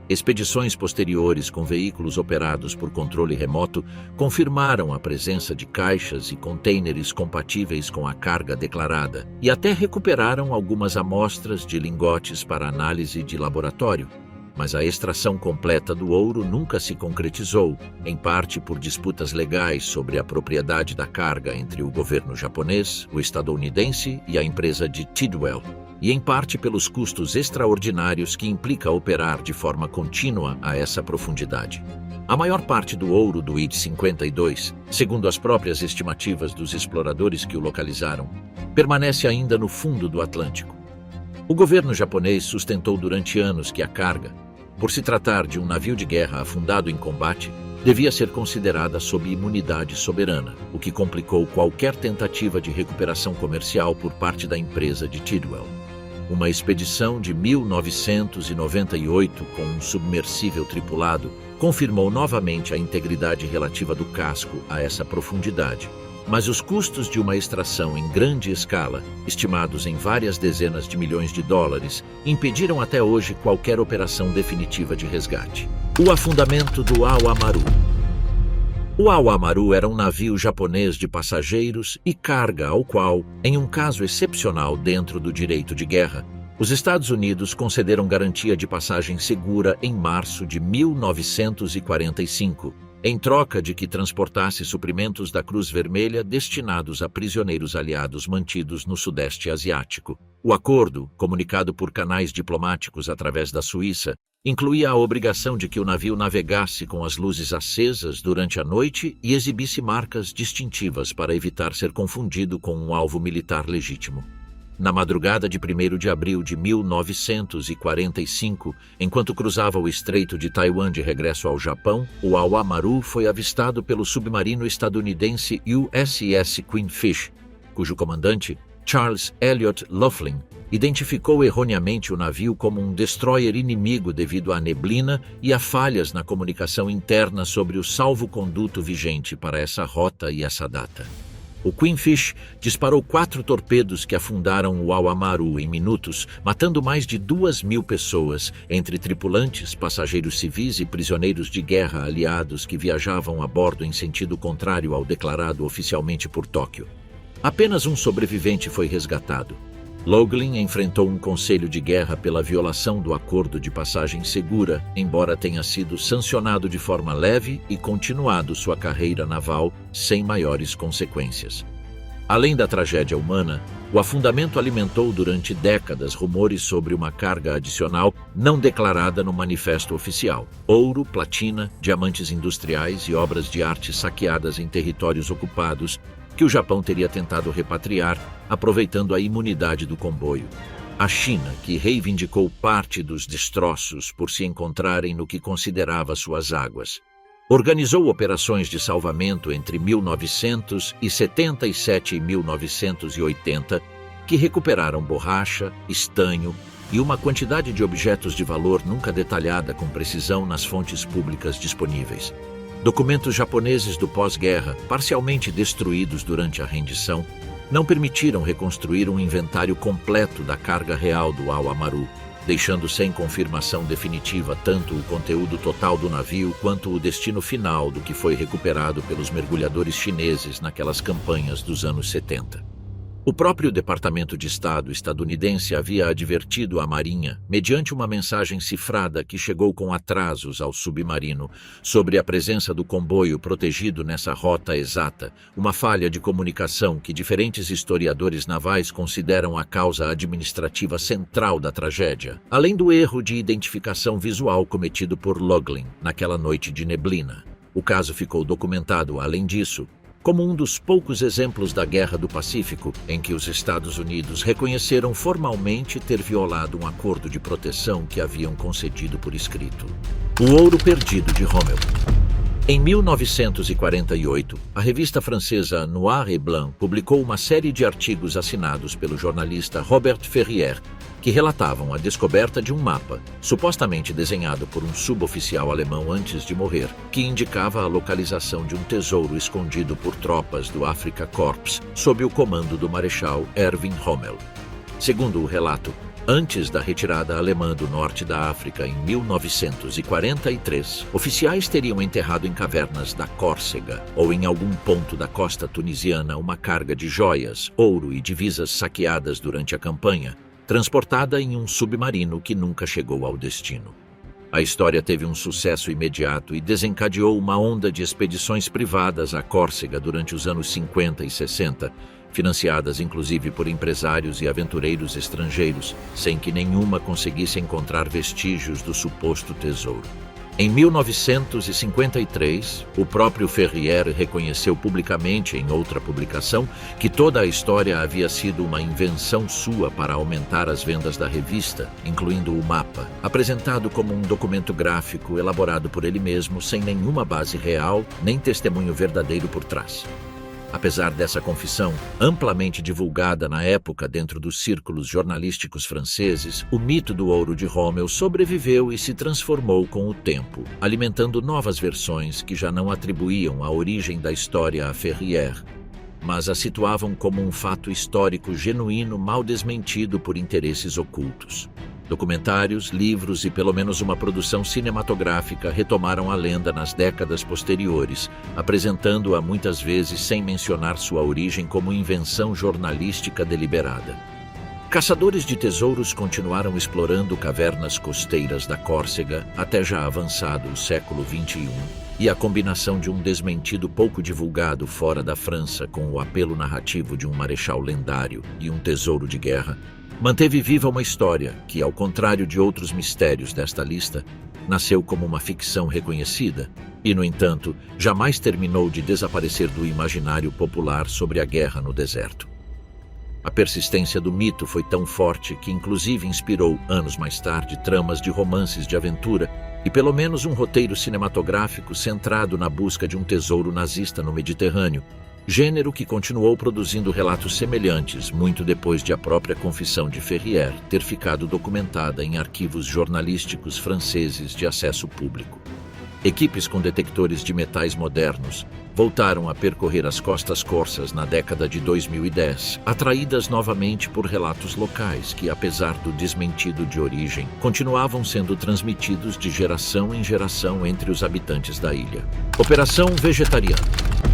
S1: Expedições posteriores com veículos operados por controle remoto confirmaram a presença de caixas e contêineres compatíveis com a carga declarada e até recuperaram algumas amostras de lingotes para análise de laboratório. Mas a extração completa do ouro nunca se concretizou, em parte por disputas legais sobre a propriedade da carga entre o governo japonês, o estadunidense e a empresa de Tidwell, e em parte pelos custos extraordinários que implica operar de forma contínua a essa profundidade. A maior parte do ouro do I-52, segundo as próprias estimativas dos exploradores que o localizaram, permanece ainda no fundo do Atlântico. O governo japonês sustentou durante anos que a carga, por se tratar de um navio de guerra afundado em combate, devia ser considerada sob imunidade soberana, o que complicou qualquer tentativa de recuperação comercial por parte da empresa de Tidwell. Uma expedição de 1998 com um submersível tripulado confirmou novamente a integridade relativa do casco a essa profundidade, mas os custos de uma extração em grande escala, estimados em várias dezenas de milhões de dólares, impediram até hoje qualquer operação definitiva de resgate. O afundamento do Aoamaru. O Aoamaru era um navio japonês de passageiros e carga ao qual, em um caso excepcional dentro do direito de guerra, os Estados Unidos concederam garantia de passagem segura em março de 1945, em troca de que transportasse suprimentos da Cruz Vermelha destinados a prisioneiros aliados mantidos no Sudeste Asiático. O acordo, comunicado por canais diplomáticos através da Suíça, incluía a obrigação de que o navio navegasse com as luzes acesas durante a noite e exibisse marcas distintivas para evitar ser confundido com um alvo militar legítimo. Na madrugada de 1º de abril de 1945, enquanto cruzava o Estreito de Taiwan de regresso ao Japão, o Aoamaru foi avistado pelo submarino estadunidense USS Queenfish, cujo comandante, Charles Elliott Laughlin, identificou erroneamente o navio como um destroyer inimigo devido à neblina e a falhas na comunicação interna sobre o salvo-conduto vigente para essa rota e essa data. O Queenfish disparou 4 torpedos que afundaram o Aoamaru em minutos, matando mais de 2.000 pessoas, entre tripulantes, passageiros civis e prisioneiros de guerra aliados que viajavam a bordo em sentido contrário ao declarado oficialmente por Tóquio. Apenas um sobrevivente foi resgatado. Laughlin enfrentou um conselho de guerra pela violação do acordo de passagem segura, embora tenha sido sancionado de forma leve e continuado sua carreira naval sem maiores consequências. Além da tragédia humana, o afundamento alimentou durante décadas rumores sobre uma carga adicional não declarada no manifesto oficial: ouro, platina, diamantes industriais e obras de arte saqueadas em territórios ocupados, que o Japão teria tentado repatriar, aproveitando a imunidade do comboio. A China, que reivindicou parte dos destroços por se encontrarem no que considerava suas águas, organizou operações de salvamento entre 1977 e 1980, que recuperaram borracha, estanho e uma quantidade de objetos de valor nunca detalhada com precisão nas fontes públicas disponíveis. Documentos japoneses do pós-guerra, parcialmente destruídos durante a rendição, não permitiram reconstruir um inventário completo da carga real do Aoamaru, deixando sem confirmação definitiva tanto o conteúdo total do navio quanto o destino final do que foi recuperado pelos mergulhadores chineses naquelas campanhas dos anos 70. O próprio Departamento de Estado estadunidense havia advertido a Marinha, mediante uma mensagem cifrada que chegou com atrasos ao submarino, sobre a presença do comboio protegido nessa rota exata, uma falha de comunicação que diferentes historiadores navais consideram a causa administrativa central da tragédia, além do erro de identificação visual cometido por Laughlin naquela noite de neblina. O caso ficou documentado, além disso, como um dos poucos exemplos da Guerra do Pacífico em que os Estados Unidos reconheceram formalmente ter violado um acordo de proteção que haviam concedido por escrito. O ouro perdido de Rommel. Em 1948, a revista francesa Noir et Blanc publicou uma série de artigos assinados pelo jornalista Robert Ferrier, que relatavam a descoberta de um mapa, supostamente desenhado por um suboficial alemão antes de morrer, que indicava a localização de um tesouro escondido por tropas do Afrika Korps, sob o comando do Marechal Erwin Rommel. Segundo o relato, antes da retirada alemã do norte da África em 1943, oficiais teriam enterrado em cavernas da Córcega ou em algum ponto da costa tunisiana uma carga de joias, ouro e divisas saqueadas durante a campanha, transportada em um submarino que nunca chegou ao destino. A história teve um sucesso imediato e desencadeou uma onda de expedições privadas à Córcega durante os anos 50 e 60, financiadas inclusive por empresários e aventureiros estrangeiros, sem que nenhuma conseguisse encontrar vestígios do suposto tesouro. Em 1953, o próprio Ferrier reconheceu publicamente em outra publicação que toda a história havia sido uma invenção sua para aumentar as vendas da revista, incluindo o mapa, apresentado como um documento gráfico elaborado por ele mesmo sem nenhuma base real nem testemunho verdadeiro por trás. Apesar dessa confissão, amplamente divulgada na época dentro dos círculos jornalísticos franceses, o mito do ouro de Rommel sobreviveu e se transformou com o tempo, alimentando novas versões que já não atribuíam a origem da história a Ferrier, mas a situavam como um fato histórico genuíno mal desmentido por interesses ocultos. Documentários, livros e pelo menos uma produção cinematográfica retomaram a lenda nas décadas posteriores, apresentando-a muitas vezes sem mencionar sua origem como invenção jornalística deliberada. Caçadores de tesouros continuaram explorando cavernas costeiras da Córcega até já avançado o século XXI, e a combinação de um desmentido pouco divulgado fora da França com o apelo narrativo de um marechal lendário e um tesouro de guerra manteve viva uma história que, ao contrário de outros mistérios desta lista, nasceu como uma ficção reconhecida e, no entanto, jamais terminou de desaparecer do imaginário popular sobre a guerra no deserto. A persistência do mito foi tão forte que inclusive inspirou, anos mais tarde, tramas de romances de aventura e pelo menos um roteiro cinematográfico centrado na busca de um tesouro nazista no Mediterrâneo, gênero que continuou produzindo relatos semelhantes muito depois de a própria confissão de Ferrier ter ficado documentada em arquivos jornalísticos franceses de acesso público. Equipes com detectores de metais modernos voltaram a percorrer as costas corsas na década de 2010, atraídas novamente por relatos locais que, apesar do desmentido de origem, continuavam sendo transmitidos de geração em geração entre os habitantes da ilha. Operação Vegetariano.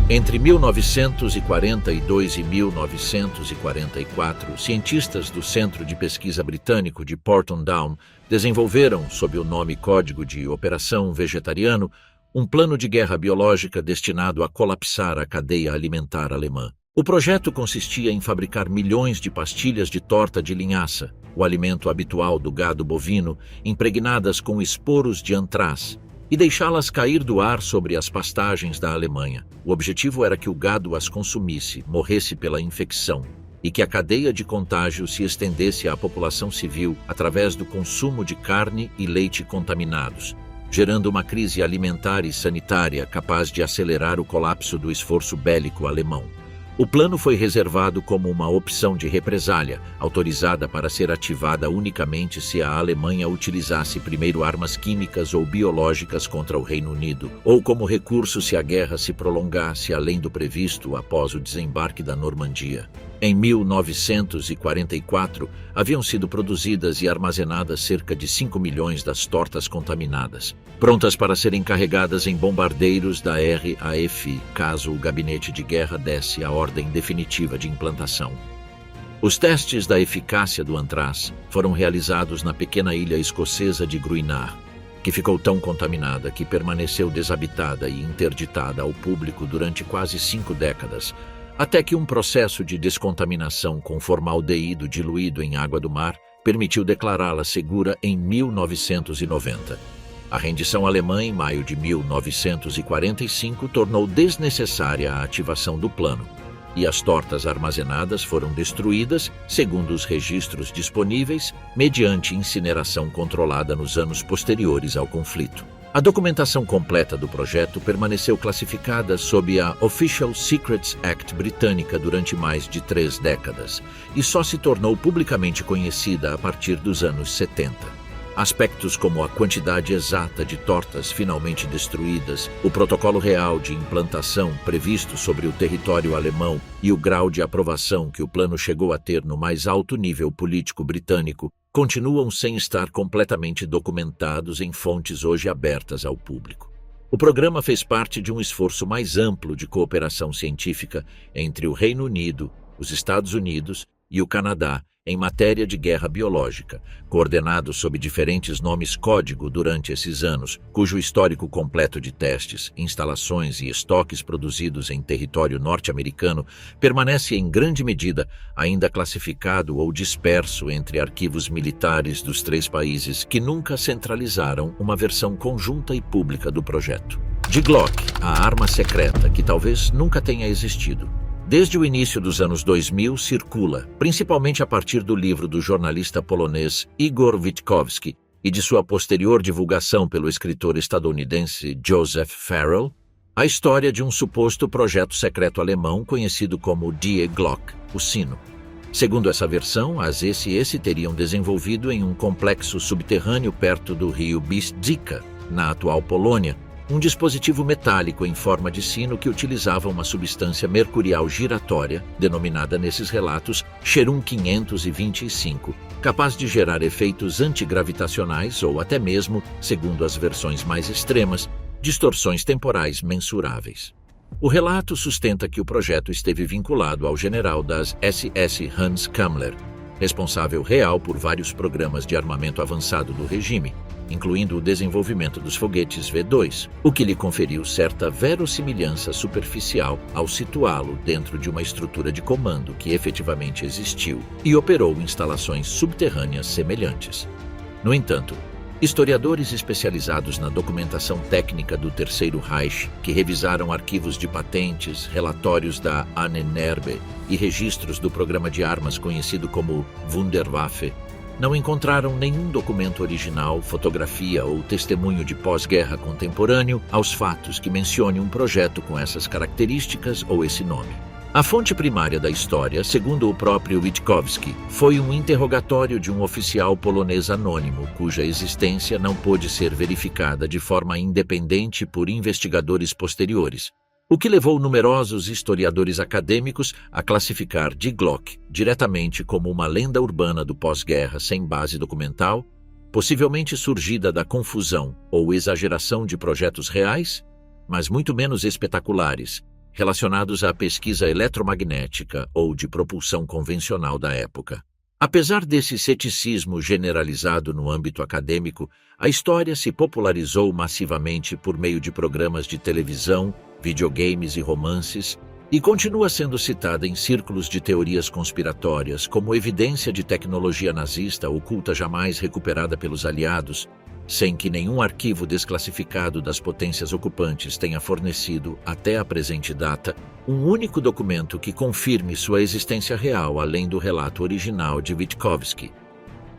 S1: Entre 1942 e 1944, cientistas do Centro de Pesquisa Britânico de Porton Down desenvolveram, sob o nome código de Operação Vegetariano, um plano de guerra biológica destinado a colapsar a cadeia alimentar alemã. O projeto consistia em fabricar milhões de pastilhas de torta de linhaça, o alimento habitual do gado bovino, impregnadas com esporos de antraz, e deixá-las cair do ar sobre as pastagens da Alemanha. O objetivo era que o gado as consumisse, morresse pela infecção, e que a cadeia de contágio se estendesse à população civil através do consumo de carne e leite contaminados, gerando uma crise alimentar e sanitária capaz de acelerar o colapso do esforço bélico alemão. O plano foi reservado como uma opção de represália, autorizada para ser ativada unicamente se a Alemanha utilizasse primeiro armas químicas ou biológicas contra o Reino Unido, ou como recurso se a guerra se prolongasse além do previsto após o desembarque da Normandia. Em 1944, haviam sido produzidas e armazenadas cerca de 5 milhões das tortas contaminadas, prontas para serem carregadas em bombardeiros da RAF, caso o gabinete de guerra desse a ordem definitiva de implantação. Os testes da eficácia do antraz foram realizados na pequena ilha escocesa de Gruinar, que ficou tão contaminada que permaneceu desabitada e interditada ao público durante quase 5 décadas, até que um processo de descontaminação com formaldeído diluído em água do mar permitiu declará-la segura em 1990. A rendição alemã em maio de 1945 tornou desnecessária a ativação do plano, e as tortas armazenadas foram destruídas, segundo os registros disponíveis, mediante incineração controlada nos anos posteriores ao conflito. A documentação completa do projeto permaneceu classificada sob a Official Secrets Act britânica durante mais de 3 décadas e só se tornou publicamente conhecida a partir dos anos 70. Aspectos como a quantidade exata de tortas finalmente destruídas, o protocolo real de implantação previsto sobre o território alemão e o grau de aprovação que o plano chegou a ter no mais alto nível político britânico continuam sem estar completamente documentados em fontes hoje abertas ao público. O programa fez parte de um esforço mais amplo de cooperação científica entre o Reino Unido, os Estados Unidos e o Canadá em matéria de guerra biológica, coordenado sob diferentes nomes código durante esses anos, cujo histórico completo de testes, instalações e estoques produzidos em território norte-americano permanece em grande medida ainda classificado ou disperso entre arquivos militares dos 3 países que nunca centralizaram uma versão conjunta e pública do projeto. Die Glock, a arma secreta que talvez nunca tenha existido. Desde o início dos anos 2000 circula, principalmente a partir do livro do jornalista polonês Igor Witkowski e de sua posterior divulgação pelo escritor estadunidense Joseph Farrell, a história de um suposto projeto secreto alemão conhecido como Die Glock, o sino. Segundo essa versão, as SS teriam desenvolvido em um complexo subterrâneo perto do rio Bistrica, na atual Polônia, um dispositivo metálico em forma de sino que utilizava uma substância mercurial giratória, denominada nesses relatos Xerum 525, capaz de gerar efeitos antigravitacionais ou até mesmo, segundo as versões mais extremas, distorções temporais mensuráveis. O relato sustenta que o projeto esteve vinculado ao general das SS Hans Kammler, responsável real por vários programas de armamento avançado do regime, incluindo o desenvolvimento dos foguetes V-2, o que lhe conferiu certa verossimilhança superficial ao situá-lo dentro de uma estrutura de comando que efetivamente existiu e operou instalações subterrâneas semelhantes. No entanto, historiadores especializados na documentação técnica do Terceiro Reich, que revisaram arquivos de patentes, relatórios da Ahnenerbe e registros do programa de armas conhecido como Wunderwaffe, não encontraram nenhum documento original, fotografia ou testemunho de pós-guerra contemporâneo aos fatos que mencione um projeto com essas características ou esse nome. A fonte primária da história, segundo o próprio Witkowski, foi um interrogatório de um oficial polonês anônimo, cuja existência não pôde ser verificada de forma independente por investigadores posteriores, o que levou numerosos historiadores acadêmicos a classificar Die Glocke diretamente como uma lenda urbana do pós-guerra sem base documental, possivelmente surgida da confusão ou exageração de projetos reais, mas muito menos espetaculares, relacionados à pesquisa eletromagnética ou de propulsão convencional da época. Apesar desse ceticismo generalizado no âmbito acadêmico, a história se popularizou massivamente por meio de programas de televisão, videogames e romances, e continua sendo citada em círculos de teorias conspiratórias como evidência de tecnologia nazista oculta jamais recuperada pelos aliados, sem que nenhum arquivo desclassificado das potências ocupantes tenha fornecido, até a presente data, um único documento que confirme sua existência real além do relato original de Witkowski.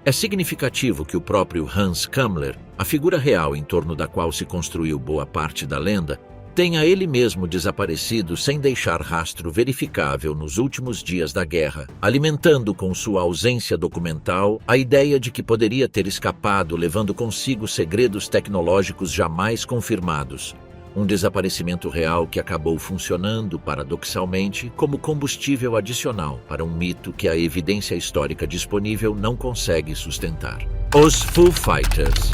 S1: É significativo que o próprio Hans Kammler, a figura real em torno da qual se construiu boa parte da lenda, tenha ele mesmo desaparecido sem deixar rastro verificável nos últimos dias da guerra, alimentando com sua ausência documental a ideia de que poderia ter escapado levando consigo segredos tecnológicos jamais confirmados. Um desaparecimento real que acabou funcionando, paradoxalmente, como combustível adicional para um mito que a evidência histórica disponível não consegue sustentar. Os Foo Fighters.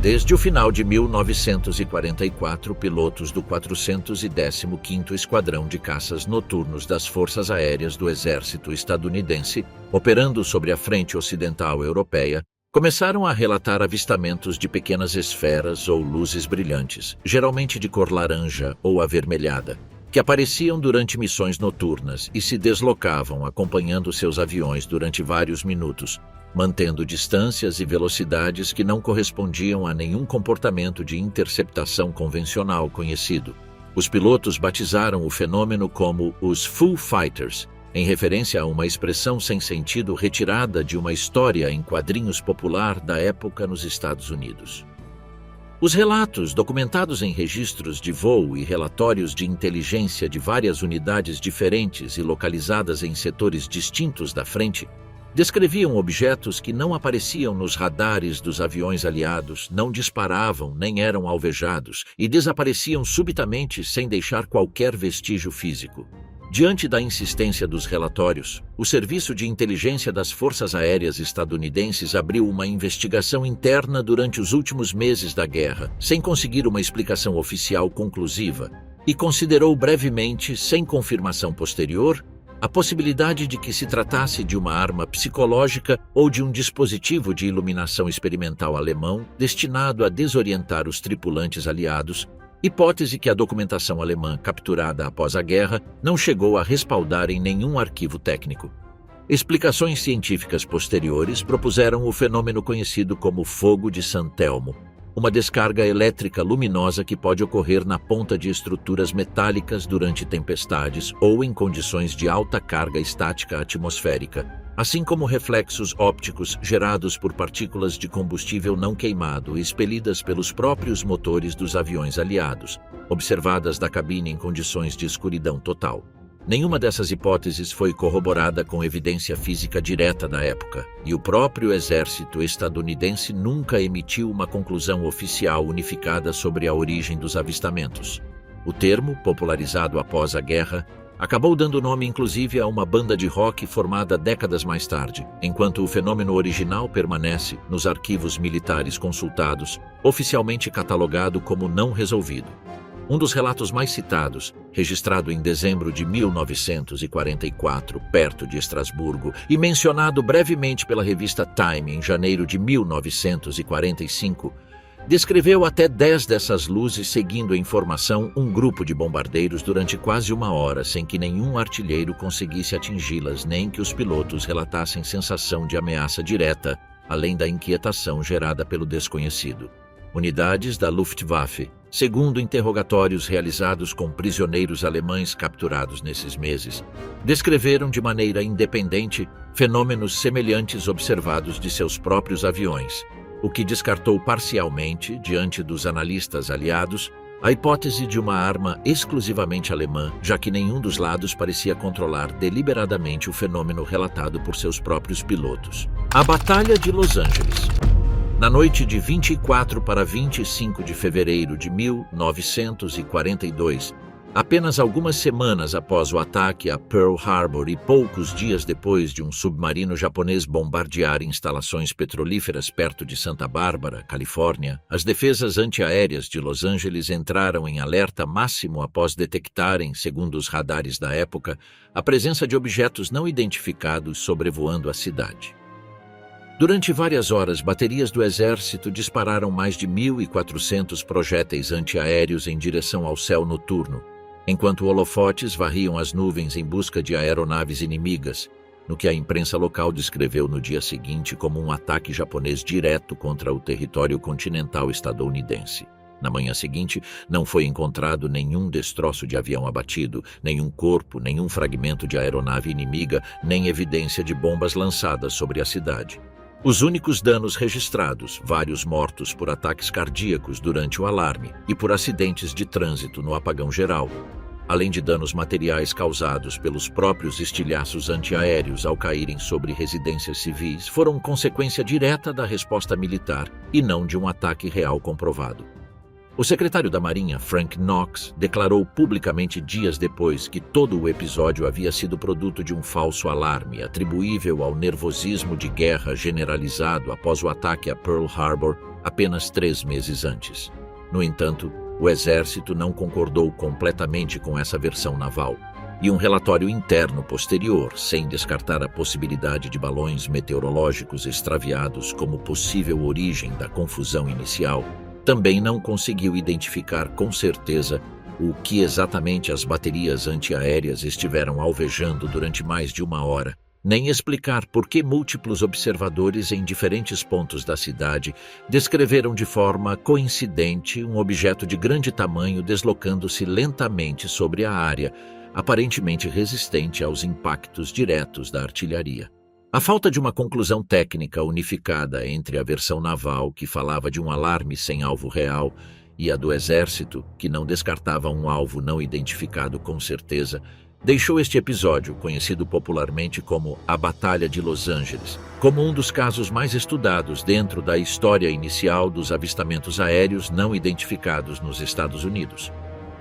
S1: Desde o final de 1944, pilotos do 415º Esquadrão de Caças Noturnos das Forças Aéreas do Exército Estadunidense, operando sobre a frente ocidental europeia, começaram a relatar avistamentos de pequenas esferas ou luzes brilhantes, geralmente de cor laranja ou avermelhada, que apareciam durante missões noturnas e se deslocavam acompanhando seus aviões durante vários minutos, mantendo distâncias e velocidades que não correspondiam a nenhum comportamento de interceptação convencional conhecido. Os pilotos batizaram o fenômeno como os Foo Fighters, em referência a uma expressão sem sentido retirada de uma história em quadrinhos popular da época nos Estados Unidos. Os relatos, documentados em registros de voo e relatórios de inteligência de várias unidades diferentes e localizadas em setores distintos da frente, descreviam objetos que não apareciam nos radares dos aviões aliados, não disparavam nem eram alvejados e desapareciam subitamente sem deixar qualquer vestígio físico. Diante da insistência dos relatórios, o Serviço de Inteligência das Forças Aéreas estadunidenses abriu uma investigação interna durante os últimos meses da guerra, sem conseguir uma explicação oficial conclusiva, e considerou brevemente, sem confirmação posterior, a possibilidade de que se tratasse de uma arma psicológica ou de um dispositivo de iluminação experimental alemão destinado a desorientar os tripulantes aliados, hipótese que a documentação alemã capturada após a guerra não chegou a respaldar em nenhum arquivo técnico. Explicações científicas posteriores propuseram o fenômeno conhecido como fogo de San Telmo, uma descarga elétrica luminosa que pode ocorrer na ponta de estruturas metálicas durante tempestades ou em condições de alta carga estática atmosférica, assim como reflexos ópticos gerados por partículas de combustível não queimado expelidas pelos próprios motores dos aviões aliados, observadas da cabine em condições de escuridão total. Nenhuma dessas hipóteses foi corroborada com evidência física direta da época, e o próprio exército estadunidense nunca emitiu uma conclusão oficial unificada sobre a origem dos avistamentos. O termo, popularizado após a guerra, acabou dando nome inclusive a uma banda de rock formada décadas mais tarde, enquanto o fenômeno original permanece, nos arquivos militares consultados, oficialmente catalogado como não resolvido. Um dos relatos mais citados, registrado em dezembro de 1944, perto de Estrasburgo, e mencionado brevemente pela revista Time em janeiro de 1945, descreveu até 10 dessas luzes seguindo em formação um grupo de bombardeiros durante quase uma hora, sem que nenhum artilheiro conseguisse atingi-las, nem que os pilotos relatassem sensação de ameaça direta, além da inquietação gerada pelo desconhecido. Unidades da Luftwaffe, segundo interrogatórios realizados com prisioneiros alemães capturados nesses meses, descreveram de maneira independente fenômenos semelhantes observados de seus próprios aviões, o que descartou parcialmente, diante dos analistas aliados, a hipótese de uma arma exclusivamente alemã, já que nenhum dos lados parecia controlar deliberadamente o fenômeno relatado por seus próprios pilotos. A Batalha de Los Angeles. Na noite de 24 para 25 de fevereiro de 1942, apenas algumas semanas após o ataque a Pearl Harbor e poucos dias depois de um submarino japonês bombardear instalações petrolíferas perto de Santa Bárbara, Califórnia, as defesas antiaéreas de Los Angeles entraram em alerta máximo após detectarem, segundo os radares da época, a presença de objetos não identificados sobrevoando a cidade. Durante várias horas, baterias do exército dispararam mais de 1.400 projéteis antiaéreos em direção ao céu noturno, enquanto holofotes varriam as nuvens em busca de aeronaves inimigas, no que a imprensa local descreveu no dia seguinte como um ataque japonês direto contra o território continental estadunidense. Na manhã seguinte, não foi encontrado nenhum destroço de avião abatido, nenhum corpo, nenhum fragmento de aeronave inimiga, nem evidência de bombas lançadas sobre a cidade. Os únicos danos registrados, vários mortos por ataques cardíacos durante o alarme e por acidentes de trânsito no apagão geral, além de danos materiais causados pelos próprios estilhaços antiaéreos ao caírem sobre residências civis, foram consequência direta da resposta militar e não de um ataque real comprovado. O secretário da Marinha, Frank Knox, declarou publicamente dias depois que todo o episódio havia sido produto de um falso alarme atribuível ao nervosismo de guerra generalizado após o ataque a Pearl Harbor apenas 3 meses antes. No entanto, o exército não concordou completamente com essa versão naval, e um relatório interno posterior, sem descartar a possibilidade de balões meteorológicos extraviados como possível origem da confusão inicial, também não conseguiu identificar com certeza o que exatamente as baterias antiaéreas estiveram alvejando durante mais de uma hora, nem explicar por que múltiplos observadores em diferentes pontos da cidade descreveram de forma coincidente um objeto de grande tamanho deslocando-se lentamente sobre a área, aparentemente resistente aos impactos diretos da artilharia. A falta de uma conclusão técnica unificada entre a versão naval, que falava de um alarme sem alvo real, e a do exército, que não descartava um alvo não identificado com certeza, deixou este episódio, conhecido popularmente como a Batalha de Los Angeles, como um dos casos mais estudados dentro da história inicial dos avistamentos aéreos não identificados nos Estados Unidos.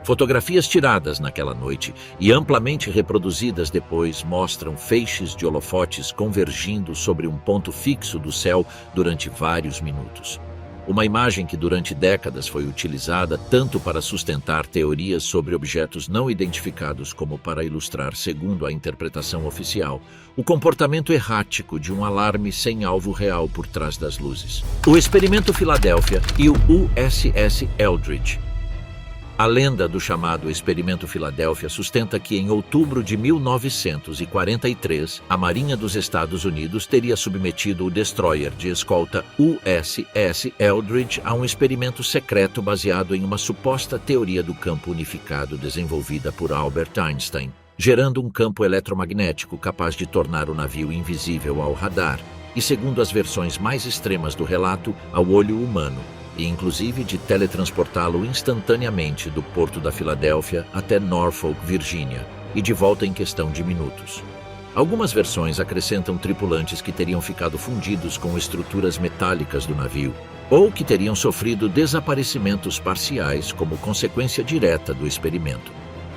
S1: Fotografias tiradas naquela noite e amplamente reproduzidas depois mostram feixes de holofotes convergindo sobre um ponto fixo do céu durante vários minutos. Uma imagem que durante décadas foi utilizada tanto para sustentar teorias sobre objetos não identificados como para ilustrar, segundo a interpretação oficial, o comportamento errático de um alarme sem alvo real por trás das luzes. O Experimento Filadélfia e o USS Eldridge. A lenda do chamado Experimento Filadélfia sustenta que em outubro de 1943, a Marinha dos Estados Unidos teria submetido o destroyer de escolta USS Eldridge a um experimento secreto baseado em uma suposta teoria do campo unificado desenvolvida por Albert Einstein, gerando um campo eletromagnético capaz de tornar o navio invisível ao radar e, segundo as versões mais extremas do relato, ao olho humano, e inclusive de teletransportá-lo instantaneamente do porto da Filadélfia até Norfolk, Virgínia, e de volta em questão de minutos. Algumas versões acrescentam tripulantes que teriam ficado fundidos com estruturas metálicas do navio, ou que teriam sofrido desaparecimentos parciais como consequência direta do experimento.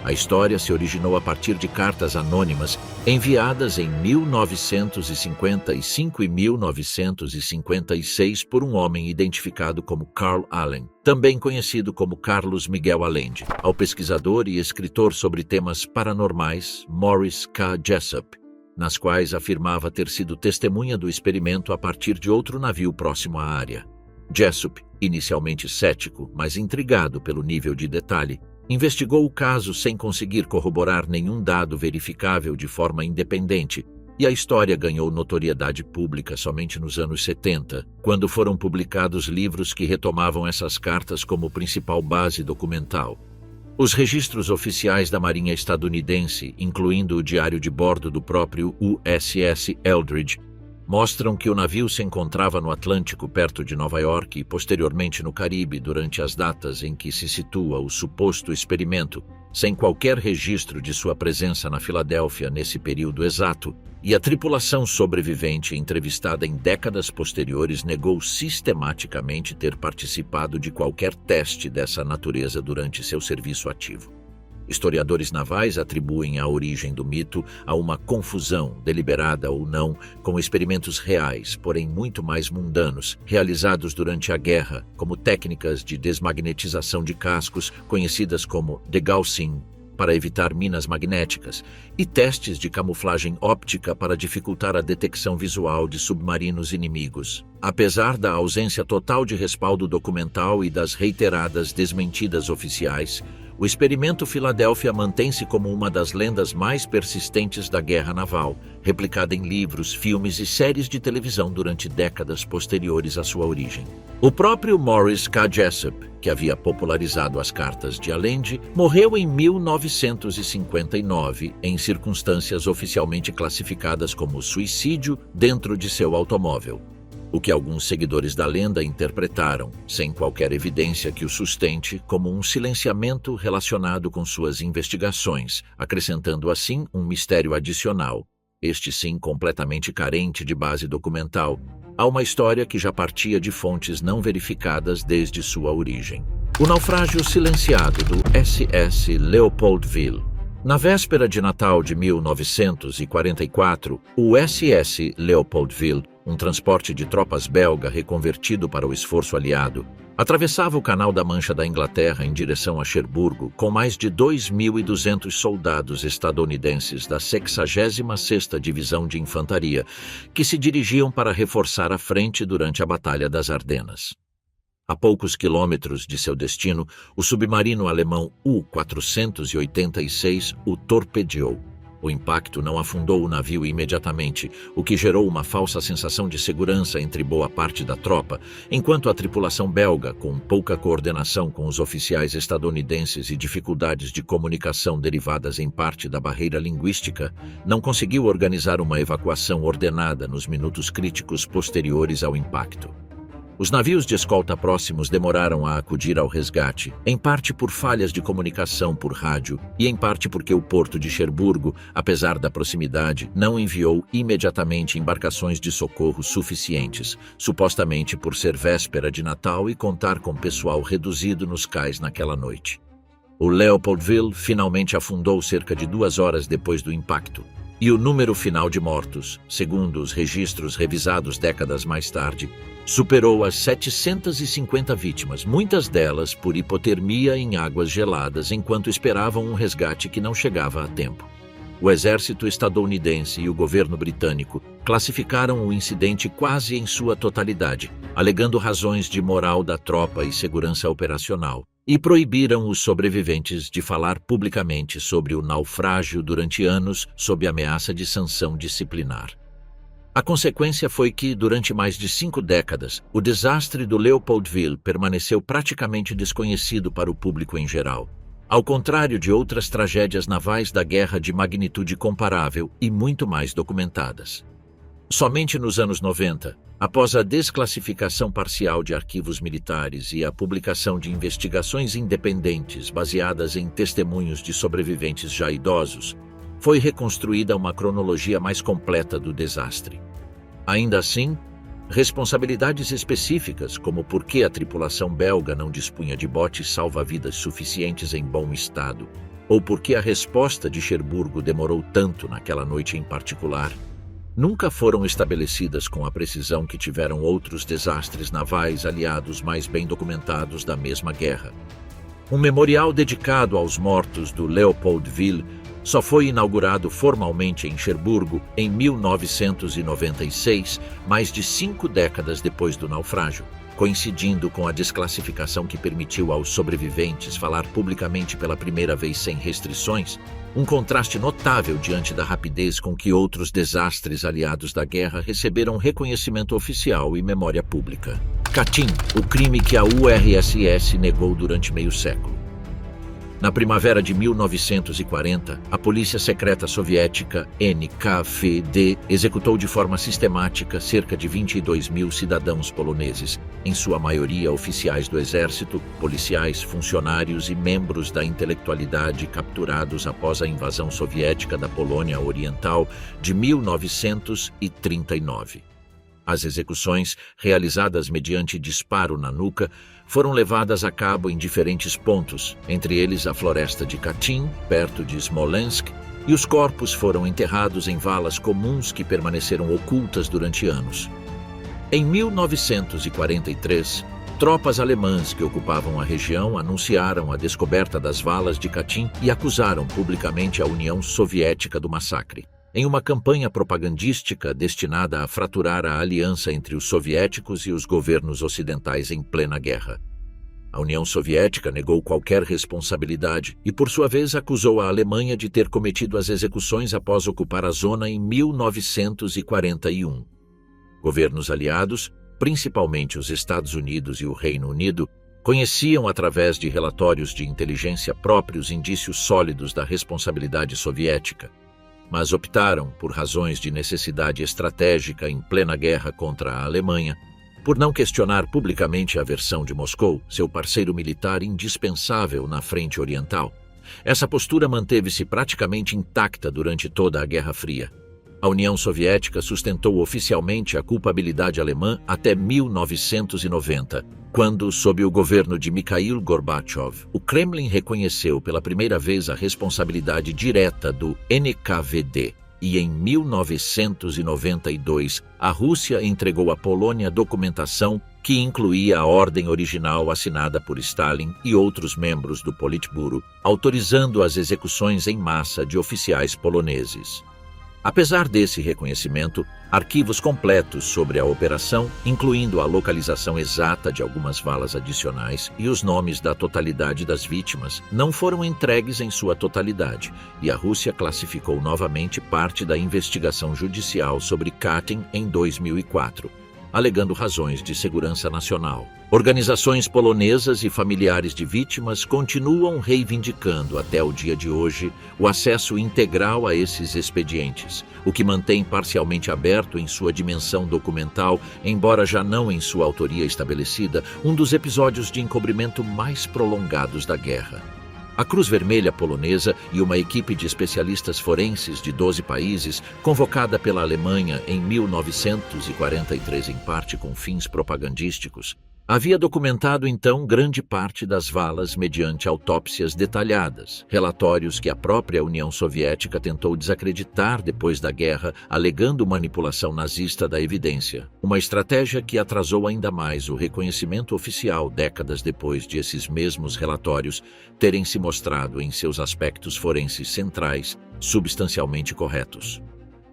S1: A história se originou a partir de cartas anônimas enviadas em 1955 e 1956 por um homem identificado como Carl Allen, também conhecido como Carlos Miguel Allende, ao pesquisador e escritor sobre temas paranormais Morris K. Jessup, nas quais afirmava ter sido testemunha do experimento a partir de outro navio próximo à área. Jessup, inicialmente cético, mas intrigado pelo nível de detalhe, investigou o caso sem conseguir corroborar nenhum dado verificável de forma independente, e a história ganhou notoriedade pública somente nos anos 70, quando foram publicados livros que retomavam essas cartas como principal base documental. Os registros oficiais da Marinha estadunidense, incluindo o diário de bordo do próprio USS Eldridge, mostram que o navio se encontrava no Atlântico perto de Nova York e posteriormente no Caribe durante as datas em que se situa o suposto experimento, sem qualquer registro de sua presença na Filadélfia nesse período exato, e a tripulação sobrevivente entrevistada em décadas posteriores negou sistematicamente ter participado de qualquer teste dessa natureza durante seu serviço ativo. Historiadores navais atribuem a origem do mito a uma confusão, deliberada ou não, com experimentos reais, porém muito mais mundanos, realizados durante a guerra, como técnicas de desmagnetização de cascos, conhecidas como degaussing, para evitar minas magnéticas, e testes de camuflagem óptica para dificultar a detecção visual de submarinos inimigos. Apesar da ausência total de respaldo documental e das reiteradas desmentidas oficiais, o experimento Filadélfia mantém-se como uma das lendas mais persistentes da guerra naval, replicada em livros, filmes e séries de televisão durante décadas posteriores à sua origem. O próprio Morris K. Jessup, que havia popularizado as cartas de Allende, morreu em 1959 em circunstâncias oficialmente classificadas como suicídio dentro de seu automóvel, o que alguns seguidores da lenda interpretaram, sem qualquer evidência que o sustente, como um silenciamento relacionado com suas investigações, acrescentando assim um mistério adicional, este sim completamente carente de base documental, a uma história que já partia de fontes não verificadas desde sua origem. O naufrágio silenciado do SS Leopoldville. Na véspera de Natal de 1944, o SS Leopoldville, um transporte de tropas belga reconvertido para o esforço aliado, atravessava o Canal da Mancha da Inglaterra em direção a Cherburgo com mais de 2.200 soldados estadunidenses da 66ª Divisão de Infantaria, que se dirigiam para reforçar a frente durante a Batalha das Ardenas. A poucos quilômetros de seu destino, o submarino alemão U-486 o torpedeou. O impacto não afundou o navio imediatamente, o que gerou uma falsa sensação de segurança entre boa parte da tropa, enquanto a tripulação belga, com pouca coordenação com os oficiais estadunidenses e dificuldades de comunicação derivadas em parte da barreira linguística, não conseguiu organizar uma evacuação ordenada nos minutos críticos posteriores ao impacto. Os navios de escolta próximos demoraram a acudir ao resgate, em parte por falhas de comunicação por rádio e em parte porque o porto de Cherburgo, apesar da proximidade, não enviou imediatamente embarcações de socorro suficientes, supostamente por ser véspera de Natal e contar com pessoal reduzido nos cais naquela noite. O Leopoldville finalmente afundou cerca de 2 horas depois do impacto, e o número final de mortos, segundo os registros revisados décadas mais tarde, superou as 750 vítimas, muitas delas por hipotermia em águas geladas enquanto esperavam um resgate que não chegava a tempo. O exército estadunidense e o governo britânico classificaram o incidente quase em sua totalidade, alegando razões de moral da tropa e segurança operacional, e proibiram os sobreviventes de falar publicamente sobre o naufrágio durante anos sob ameaça de sanção disciplinar. A consequência foi que, durante mais de 5 décadas, o desastre do Leopoldville permaneceu praticamente desconhecido para o público em geral, ao contrário de outras tragédias navais da guerra de magnitude comparável e muito mais documentadas. Somente nos anos 90, após a desclassificação parcial de arquivos militares e a publicação de investigações independentes baseadas em testemunhos de sobreviventes já idosos, foi reconstruída uma cronologia mais completa do desastre. Ainda assim, responsabilidades específicas, como por que a tripulação belga não dispunha de botes salva-vidas suficientes em bom estado, ou por que a resposta de Cherburgo demorou tanto naquela noite em particular, nunca foram estabelecidas com a precisão que tiveram outros desastres navais aliados mais bem documentados da mesma guerra. Um memorial dedicado aos mortos do Leopoldville só foi inaugurado formalmente em Cherburgo em 1996, mais de 5 décadas depois do naufrágio, coincidindo com a desclassificação que permitiu aos sobreviventes falar publicamente pela primeira vez sem restrições, um contraste notável diante da rapidez com que outros desastres aliados da guerra receberam reconhecimento oficial e memória pública. Katyn, o crime que a URSS negou durante meio século. Na primavera de 1940, a polícia secreta soviética NKVD executou de forma sistemática cerca de 22 mil cidadãos poloneses, em sua maioria oficiais do exército, policiais, funcionários e membros da intelectualidade capturados após a invasão soviética da Polônia Oriental de 1939. As execuções, realizadas mediante disparo na nuca, foram levadas a cabo em diferentes pontos, entre eles a floresta de Katyn, perto de Smolensk, e os corpos foram enterrados em valas comuns que permaneceram ocultas durante anos. Em 1943, tropas alemãs que ocupavam a região anunciaram a descoberta das valas de Katyn e acusaram publicamente a União Soviética do massacre, em uma campanha propagandística destinada a fraturar a aliança entre os soviéticos e os governos ocidentais em plena guerra. A União Soviética negou qualquer responsabilidade e, por sua vez, acusou a Alemanha de ter cometido as execuções após ocupar a zona em 1941. Governos aliados, principalmente os Estados Unidos e o Reino Unido, conheciam através de relatórios de inteligência próprios indícios sólidos da responsabilidade soviética, mas optaram, por razões de necessidade estratégica em plena guerra contra a Alemanha, por não questionar publicamente a versão de Moscou, seu parceiro militar indispensável na frente oriental. Essa postura manteve-se praticamente intacta durante toda a Guerra Fria. A União Soviética sustentou oficialmente a culpabilidade alemã até 1990, quando, sob o governo de Mikhail Gorbachev, o Kremlin reconheceu pela primeira vez a responsabilidade direta do NKVD. E em 1992, a Rússia entregou à Polônia documentação que incluía a ordem original assinada por Stalin e outros membros do Politburo, autorizando as execuções em massa de oficiais poloneses. Apesar desse reconhecimento, arquivos completos sobre a operação, incluindo a localização exata de algumas valas adicionais e os nomes da totalidade das vítimas, não foram entregues em sua totalidade, e a Rússia classificou novamente parte da investigação judicial sobre Katyn em 2004, alegando razões de segurança nacional. Organizações polonesas e familiares de vítimas continuam reivindicando até o dia de hoje o acesso integral a esses expedientes, o que mantém parcialmente aberto em sua dimensão documental, embora já não em sua autoria estabelecida, um dos episódios de encobrimento mais prolongados da guerra. A Cruz Vermelha polonesa e uma equipe de especialistas forenses de 12 países, convocada pela Alemanha em 1943 em parte com fins propagandísticos, havia documentado então grande parte das valas mediante autópsias detalhadas, relatórios que a própria União Soviética tentou desacreditar depois da guerra, alegando manipulação nazista da evidência, uma estratégia que atrasou ainda mais o reconhecimento oficial décadas depois de esses mesmos relatórios terem se mostrado em seus aspectos forenses centrais substancialmente corretos.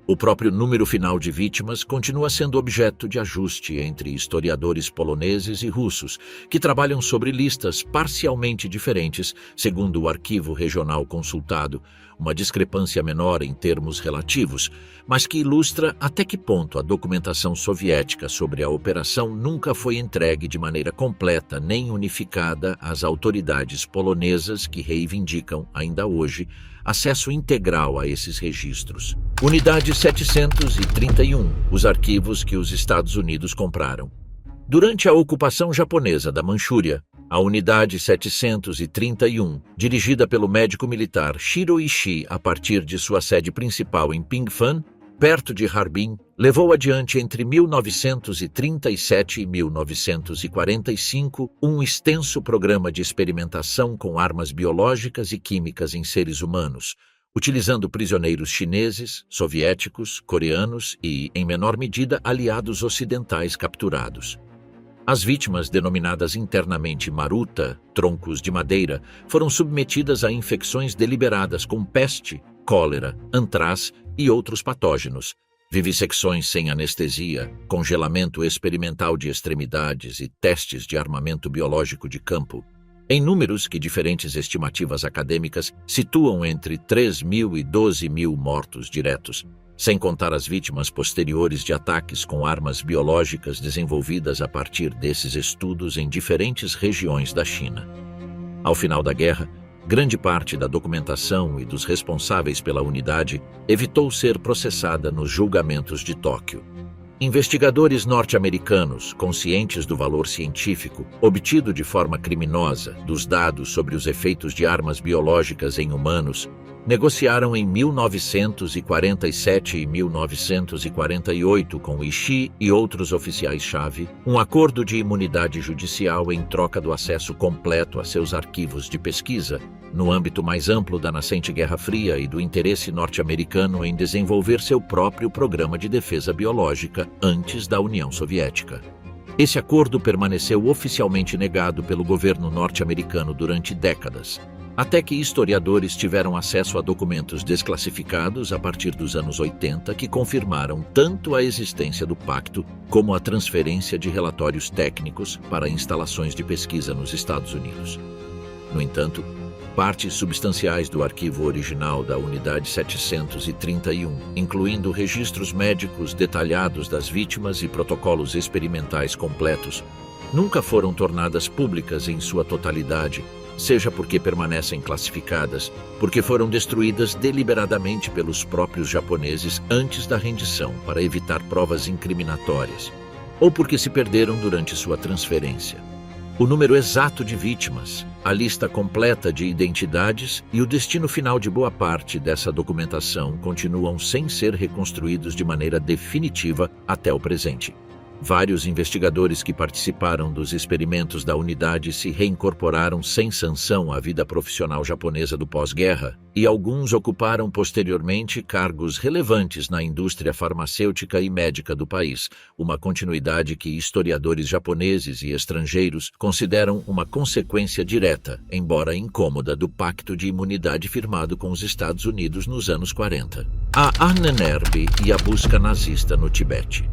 S1: O próprio número final de vítimas continua sendo objeto de ajuste entre historiadores poloneses e russos, que trabalham sobre listas parcialmente diferentes, segundo o arquivo regional consultado, uma discrepância menor em termos relativos, mas que ilustra até que ponto a documentação soviética sobre a operação nunca foi entregue de maneira completa nem unificada às autoridades polonesas que reivindicam, ainda hoje, acesso integral a esses registros. Unidade 731, os arquivos que os Estados Unidos compraram. Durante a ocupação japonesa da Manchúria, a Unidade 731, dirigida pelo médico militar Shiro Ishii a partir de sua sede principal em Pingfan, perto de Harbin, levou adiante entre 1937 e 1945 um extenso programa de experimentação com armas biológicas e químicas em seres humanos, utilizando prisioneiros chineses, soviéticos, coreanos e, em menor medida, aliados ocidentais capturados. As vítimas, denominadas internamente maruta, troncos de madeira, foram submetidas a infecções deliberadas com peste, cólera, antraz e outros patógenos, vivissecções sem anestesia, congelamento experimental de extremidades e testes de armamento biológico de campo, em números que diferentes estimativas acadêmicas situam entre 3.000 e 12.000 mortos diretos, sem contar as vítimas posteriores de ataques com armas biológicas desenvolvidas a partir desses estudos em diferentes regiões da China. Ao final da guerra, grande parte da documentação e dos responsáveis pela unidade evitou ser processada nos julgamentos de Tóquio. Investigadores norte-americanos, conscientes do valor científico obtido de forma criminosa dos dados sobre os efeitos de armas biológicas em humanos, negociaram em 1947 e 1948 com Ishii e outros oficiais-chave um acordo de imunidade judicial em troca do acesso completo a seus arquivos de pesquisa, no âmbito mais amplo da nascente Guerra Fria e do interesse norte-americano em desenvolver seu próprio programa de defesa biológica antes da União Soviética. Esse acordo permaneceu oficialmente negado pelo governo norte-americano durante décadas, até que historiadores tiveram acesso a documentos desclassificados a partir dos anos 80 que confirmaram tanto a existência do pacto como a transferência de relatórios técnicos para instalações de pesquisa nos Estados Unidos. No entanto, partes substanciais do arquivo original da Unidade 731, incluindo registros médicos detalhados das vítimas e protocolos experimentais completos, nunca foram tornadas públicas em sua totalidade, seja porque permanecem classificadas, porque foram destruídas deliberadamente pelos próprios japoneses antes da rendição para evitar provas incriminatórias, ou porque se perderam durante sua transferência. O número exato de vítimas, a lista completa de identidades e o destino final de boa parte dessa documentação continuam sem ser reconstruídos de maneira definitiva até o presente. Vários investigadores que participaram dos experimentos da unidade se reincorporaram sem sanção à vida profissional japonesa do pós-guerra, e alguns ocuparam posteriormente cargos relevantes na indústria farmacêutica e médica do país, uma continuidade que historiadores japoneses e estrangeiros consideram uma consequência direta, embora incômoda, do pacto de imunidade firmado com os Estados Unidos nos anos 40. A Ahnenerbe e a busca nazista no Tibete.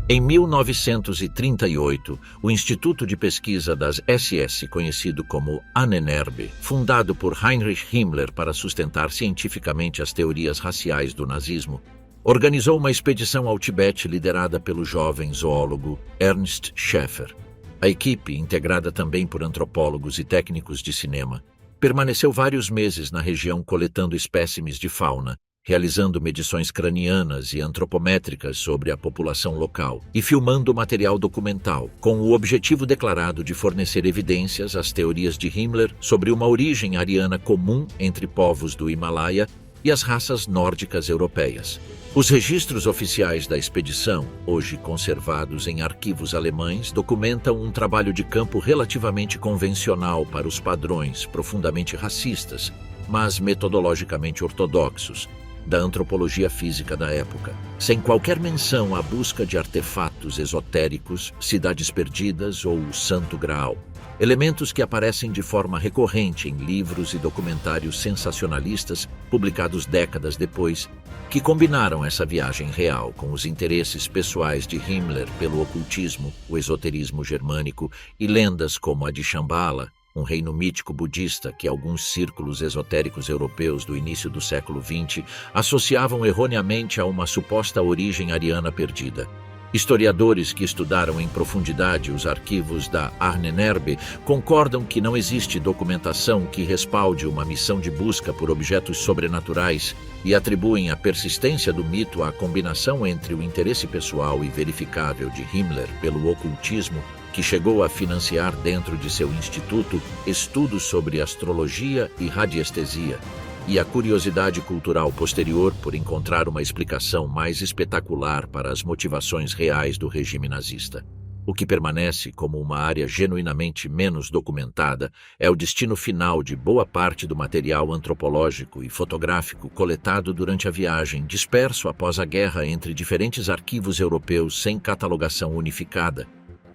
S1: Em 1938, o Instituto de Pesquisa das SS, conhecido como Ahnenerbe, fundado por Heinrich Himmler para sustentar cientificamente as teorias raciais do nazismo, organizou uma expedição ao Tibete liderada pelo jovem zoólogo Ernst Schäfer. A equipe, integrada também por antropólogos e técnicos de cinema, permaneceu vários meses na região coletando espécimes de fauna, realizando medições cranianas e antropométricas sobre a população local e filmando material documental, com o objetivo declarado de fornecer evidências às teorias de Himmler sobre uma origem ariana comum entre povos do Himalaia e as raças nórdicas europeias. Os registros oficiais da expedição, hoje conservados em arquivos alemães, documentam um trabalho de campo relativamente convencional para os padrões profundamente racistas, mas metodologicamente ortodoxos, da antropologia física da época, sem qualquer menção à busca de artefatos esotéricos, cidades perdidas ou o Santo Graal, elementos que aparecem de forma recorrente em livros e documentários sensacionalistas publicados décadas depois, que combinaram essa viagem real com os interesses pessoais de Himmler pelo ocultismo, o esoterismo germânico e lendas como a de Shambhala, um reino mítico budista que alguns círculos esotéricos europeus do início do século XX associavam erroneamente a uma suposta origem ariana perdida. Historiadores que estudaram em profundidade os arquivos da Ahnenerbe concordam que não existe documentação que respalde uma missão de busca por objetos sobrenaturais e atribuem a persistência do mito à combinação entre o interesse pessoal e verificável de Himmler pelo ocultismo, que chegou a financiar dentro de seu instituto estudos sobre astrologia e radiestesia, e a curiosidade cultural posterior por encontrar uma explicação mais espetacular para as motivações reais do regime nazista. O que permanece como uma área genuinamente menos documentada é o destino final de boa parte do material antropológico e fotográfico coletado durante a viagem, disperso após a guerra entre diferentes arquivos europeus sem catalogação unificada,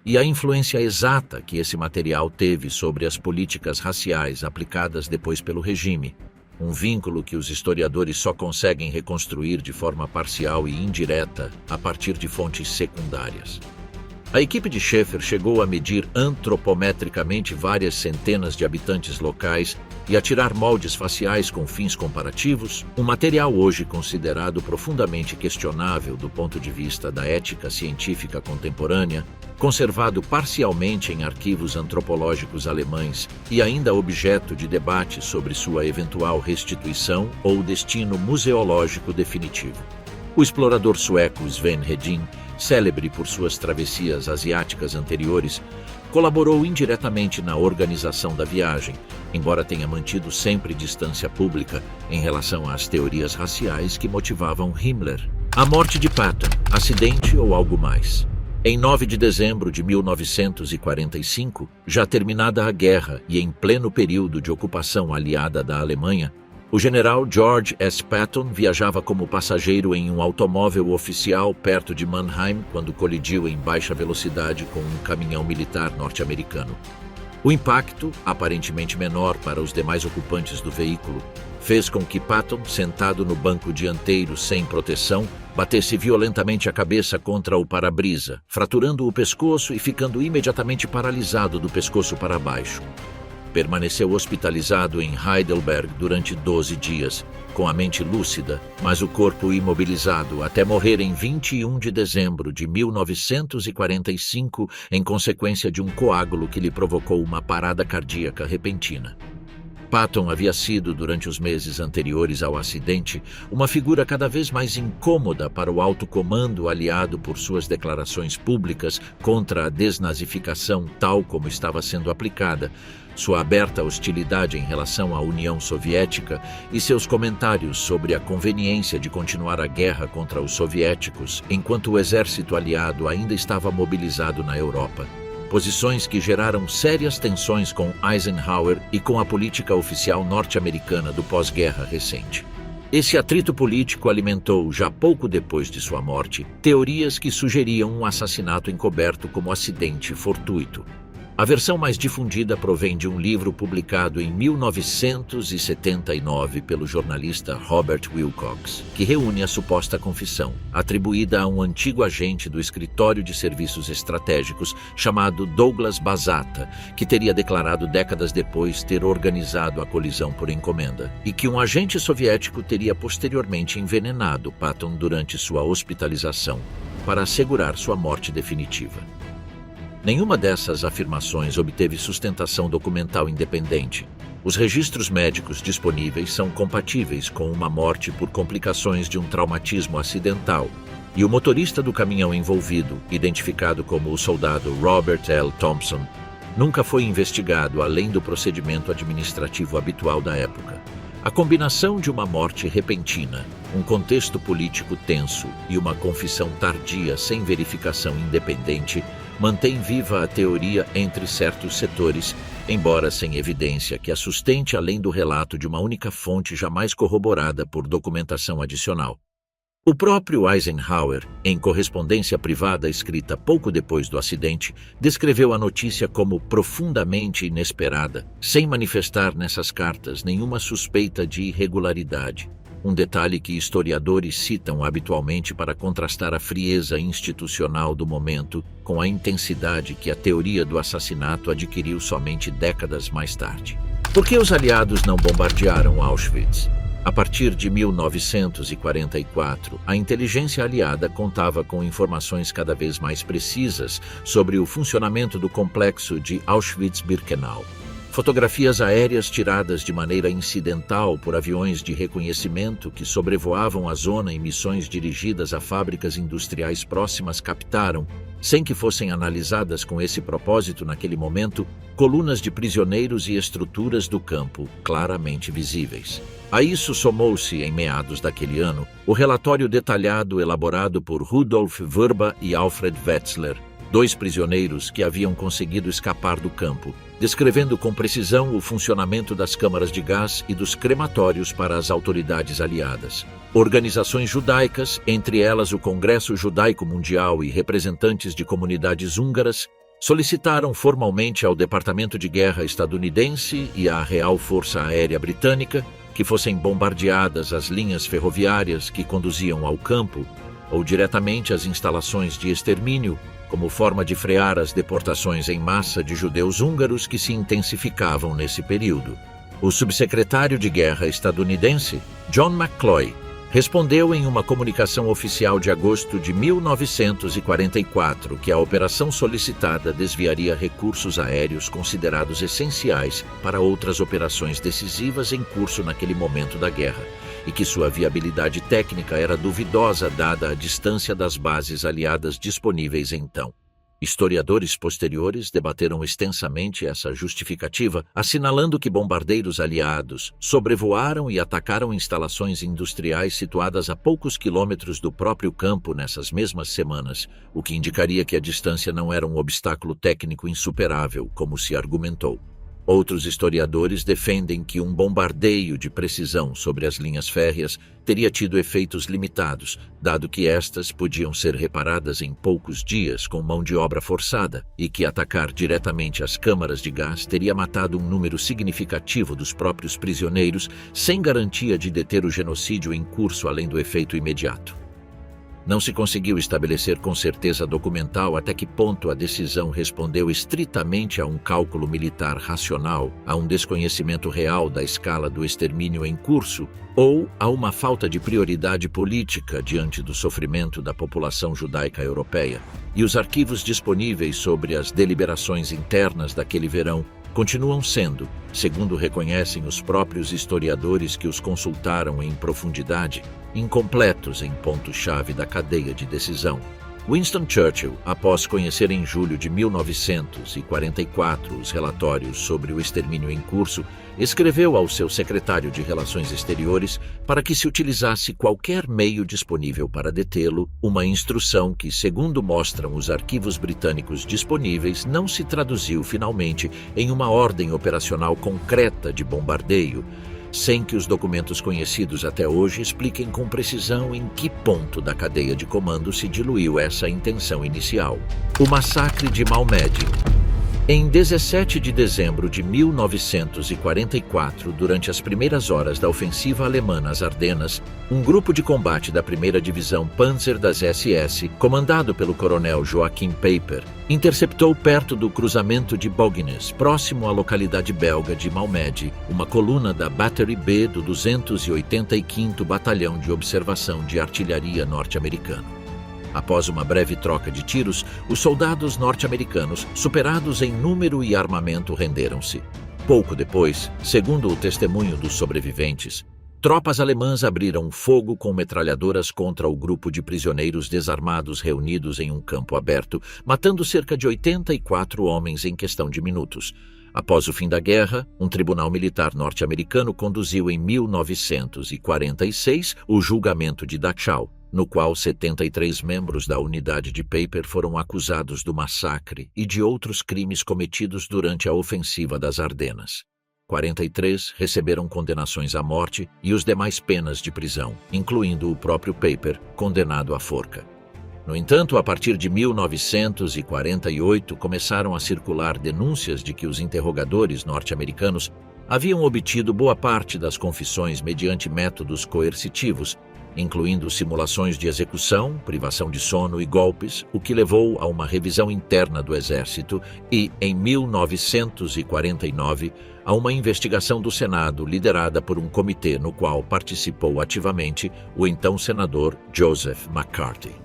S1: e a influência exata que esse material teve sobre as políticas raciais aplicadas depois pelo regime, um vínculo que os historiadores só conseguem reconstruir de forma parcial e indireta a partir de fontes secundárias. A equipe de Schaefer chegou a medir antropometricamente várias centenas de habitantes locais e a tirar moldes faciais com fins comparativos, um material hoje considerado profundamente questionável do ponto de vista da ética científica contemporânea, conservado parcialmente em arquivos antropológicos alemães e ainda objeto de debate sobre sua eventual restituição ou destino museológico definitivo. O explorador sueco Sven Hedin, célebre por suas travessias asiáticas anteriores, colaborou indiretamente na organização da viagem, embora tenha mantido sempre distância pública em relação às teorias raciais que motivavam Himmler. A morte de Patton, acidente ou algo mais? Em 9 de dezembro de 1945, já terminada a guerra e em pleno período de ocupação aliada da Alemanha, o general George S. Patton viajava como passageiro em um automóvel oficial perto de Mannheim quando colidiu em baixa velocidade com um caminhão militar norte-americano. O impacto, aparentemente menor para os demais ocupantes do veículo, fez com que Patton, sentado no banco dianteiro sem proteção, batesse violentamente a cabeça contra o para-brisa, fraturando o pescoço e ficando imediatamente paralisado do pescoço para baixo. Permaneceu hospitalizado em Heidelberg durante 12 dias, com a mente lúcida, mas o corpo imobilizado até morrer em 21 de dezembro de 1945 em consequência de um coágulo que lhe provocou uma parada cardíaca repentina. Patton havia sido, durante os meses anteriores ao acidente, uma figura cada vez mais incômoda para o alto comando aliado por suas declarações públicas contra a desnazificação tal como estava sendo aplicada, sua aberta hostilidade em relação à União Soviética e seus comentários sobre a conveniência de continuar a guerra contra os soviéticos enquanto o exército aliado ainda estava mobilizado na Europa. Posições que geraram sérias tensões com Eisenhower e com a política oficial norte-americana do pós-guerra recente. Esse atrito político alimentou, já pouco depois de sua morte, teorias que sugeriam um assassinato encoberto como acidente fortuito. A versão mais difundida provém de um livro publicado em 1979 pelo jornalista Robert Wilcox, que reúne a suposta confissão, atribuída a um antigo agente do Escritório de Serviços Estratégicos chamado Douglas Bazata, que teria declarado décadas depois ter organizado a colisão por encomenda, e que um agente soviético teria posteriormente envenenado Patton durante sua hospitalização, para assegurar sua morte definitiva. Nenhuma dessas afirmações obteve sustentação documental independente. Os registros médicos disponíveis são compatíveis com uma morte por complicações de um traumatismo acidental, e o motorista do caminhão envolvido, identificado como o soldado Robert L. Thompson, nunca foi investigado além do procedimento administrativo habitual da época. A combinação de uma morte repentina, um contexto político tenso e uma confissão tardia sem verificação independente mantém viva a teoria entre certos setores, embora sem evidência que a sustente além do relato de uma única fonte jamais corroborada por documentação adicional. O próprio Eisenhower, em correspondência privada escrita pouco depois do acidente, descreveu a notícia como profundamente inesperada, sem manifestar nessas cartas nenhuma suspeita de irregularidade. Um detalhe que historiadores citam habitualmente para contrastar a frieza institucional do momento com a intensidade que a teoria do assassinato adquiriu somente décadas mais tarde. Por que os aliados não bombardearam Auschwitz? A partir de 1944, a inteligência aliada contava com informações cada vez mais precisas sobre o funcionamento do complexo de Auschwitz-Birkenau. Fotografias aéreas tiradas de maneira incidental por aviões de reconhecimento que sobrevoavam a zona em missões dirigidas a fábricas industriais próximas captaram, sem que fossem analisadas com esse propósito naquele momento, colunas de prisioneiros e estruturas do campo claramente visíveis. A isso somou-se, em meados daquele ano, o relatório detalhado elaborado por Rudolf Vrba e Alfred Wetzler, 2 prisioneiros que haviam conseguido escapar do campo, descrevendo com precisão o funcionamento das câmaras de gás e dos crematórios para as autoridades aliadas. Organizações judaicas, entre elas o Congresso Judaico Mundial e representantes de comunidades húngaras, solicitaram formalmente ao Departamento de Guerra estadunidense e à Real Força Aérea Britânica que fossem bombardeadas as linhas ferroviárias que conduziam ao campo ou diretamente às instalações de extermínio, como forma de frear as deportações em massa de judeus húngaros que se intensificavam nesse período. O subsecretário de Guerra estadunidense, John McCloy, respondeu em uma comunicação oficial de agosto de 1944 que a operação solicitada desviaria recursos aéreos considerados essenciais para outras operações decisivas em curso naquele momento da guerra, e que sua viabilidade técnica era duvidosa dada a distância das bases aliadas disponíveis então. Historiadores posteriores debateram extensamente essa justificativa, assinalando que bombardeiros aliados sobrevoaram e atacaram instalações industriais situadas a poucos quilômetros do próprio campo nessas mesmas semanas, o que indicaria que a distância não era um obstáculo técnico insuperável, como se argumentou. Outros historiadores defendem que um bombardeio de precisão sobre as linhas férreas teria tido efeitos limitados, dado que estas podiam ser reparadas em poucos dias com mão de obra forçada, e que atacar diretamente as câmaras de gás teria matado um número significativo dos próprios prisioneiros, sem garantia de deter o genocídio em curso além do efeito imediato. Não se conseguiu estabelecer com certeza documental até que ponto a decisão respondeu estritamente a um cálculo militar racional, a um desconhecimento real da escala do extermínio em curso, ou a uma falta de prioridade política diante do sofrimento da população judaica europeia. E os arquivos disponíveis sobre as deliberações internas daquele verão continuam sendo, segundo reconhecem os próprios historiadores que os consultaram em profundidade, incompletos em ponto-chave da cadeia de decisão. Winston Churchill, após conhecer em julho de 1944 os relatórios sobre o extermínio em curso, escreveu ao seu secretário de Relações Exteriores para que se utilizasse qualquer meio disponível para detê-lo, uma instrução que, segundo mostram os arquivos britânicos disponíveis, não se traduziu finalmente em uma ordem operacional concreta de bombardeio, sem que os documentos conhecidos até hoje expliquem com precisão em que ponto da cadeia de comando se diluiu essa intenção inicial. O massacre de Malmedy. Em 17 de dezembro de 1944, durante as primeiras horas da ofensiva alemã nas Ardenas, um grupo de combate da 1ª Divisão Panzer das SS, comandado pelo coronel Joachim Peiper, interceptou perto do cruzamento de Bognes, próximo à localidade belga de Malmedy, uma coluna da Battery B do 285º Batalhão de Observação de Artilharia norte-americano. Após uma breve troca de tiros, os soldados norte-americanos, superados em número e armamento, renderam-se. Pouco depois, segundo o testemunho dos sobreviventes, tropas alemãs abriram fogo com metralhadoras contra o grupo de prisioneiros desarmados reunidos em um campo aberto, matando cerca de 84 homens em questão de minutos. Após o fim da guerra, um tribunal militar norte-americano conduziu em 1946 o julgamento de Dachau, no qual 73 membros da unidade de Peiper foram acusados do massacre e de outros crimes cometidos durante a ofensiva das Ardenas. 43 receberam condenações à morte e os demais penas de prisão, incluindo o próprio Peiper, condenado à forca. No entanto, a partir de 1948, começaram a circular denúncias de que os interrogadores norte-americanos haviam obtido boa parte das confissões mediante métodos coercitivos, incluindo simulações de execução, privação de sono e golpes, o que levou a uma revisão interna do Exército e, em 1949, a uma investigação do Senado liderada por um comitê no qual participou ativamente o então senador Joseph McCarthy.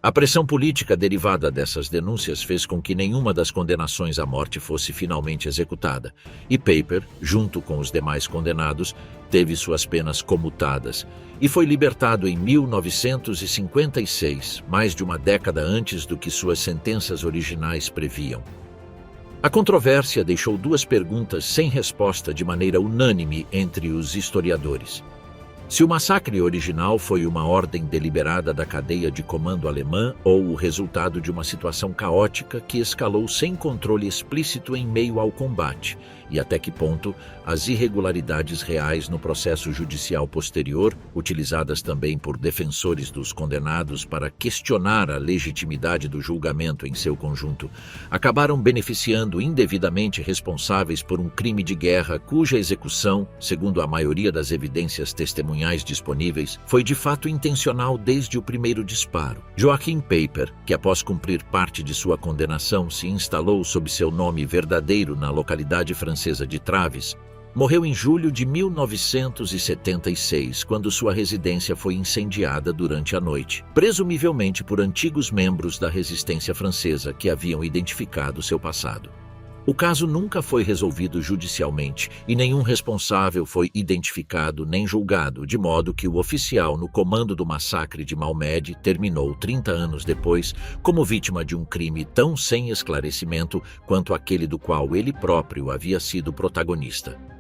S1: A pressão política derivada dessas denúncias fez com que nenhuma das condenações à morte fosse finalmente executada, e Peiper, junto com os demais condenados, teve suas penas comutadas e foi libertado em 1956, mais de uma década antes do que suas sentenças originais previam. A controvérsia deixou duas perguntas sem resposta de maneira unânime entre os historiadores. Se o massacre original foi uma ordem deliberada da cadeia de comando alemã ou o resultado de uma situação caótica que escalou sem controle explícito em meio ao combate, e até que ponto as irregularidades reais no processo judicial posterior, utilizadas também por defensores dos condenados para questionar a legitimidade do julgamento em seu conjunto, acabaram beneficiando indevidamente responsáveis por um crime de guerra cuja execução, segundo a maioria das evidências testemunhais disponíveis, foi de fato intencional desde o primeiro disparo. Joachim Peiper, que após cumprir parte de sua condenação se instalou sob seu nome verdadeiro na localidade francesa de Traves, morreu em julho de 1976, quando sua residência foi incendiada durante a noite, presumivelmente por antigos membros da resistência francesa que haviam identificado seu passado. O caso nunca foi resolvido judicialmente e nenhum responsável foi identificado nem julgado, de modo que o oficial no comando do massacre de Malmed terminou 30 anos depois como vítima de um crime tão sem esclarecimento quanto aquele do qual ele próprio havia sido protagonista.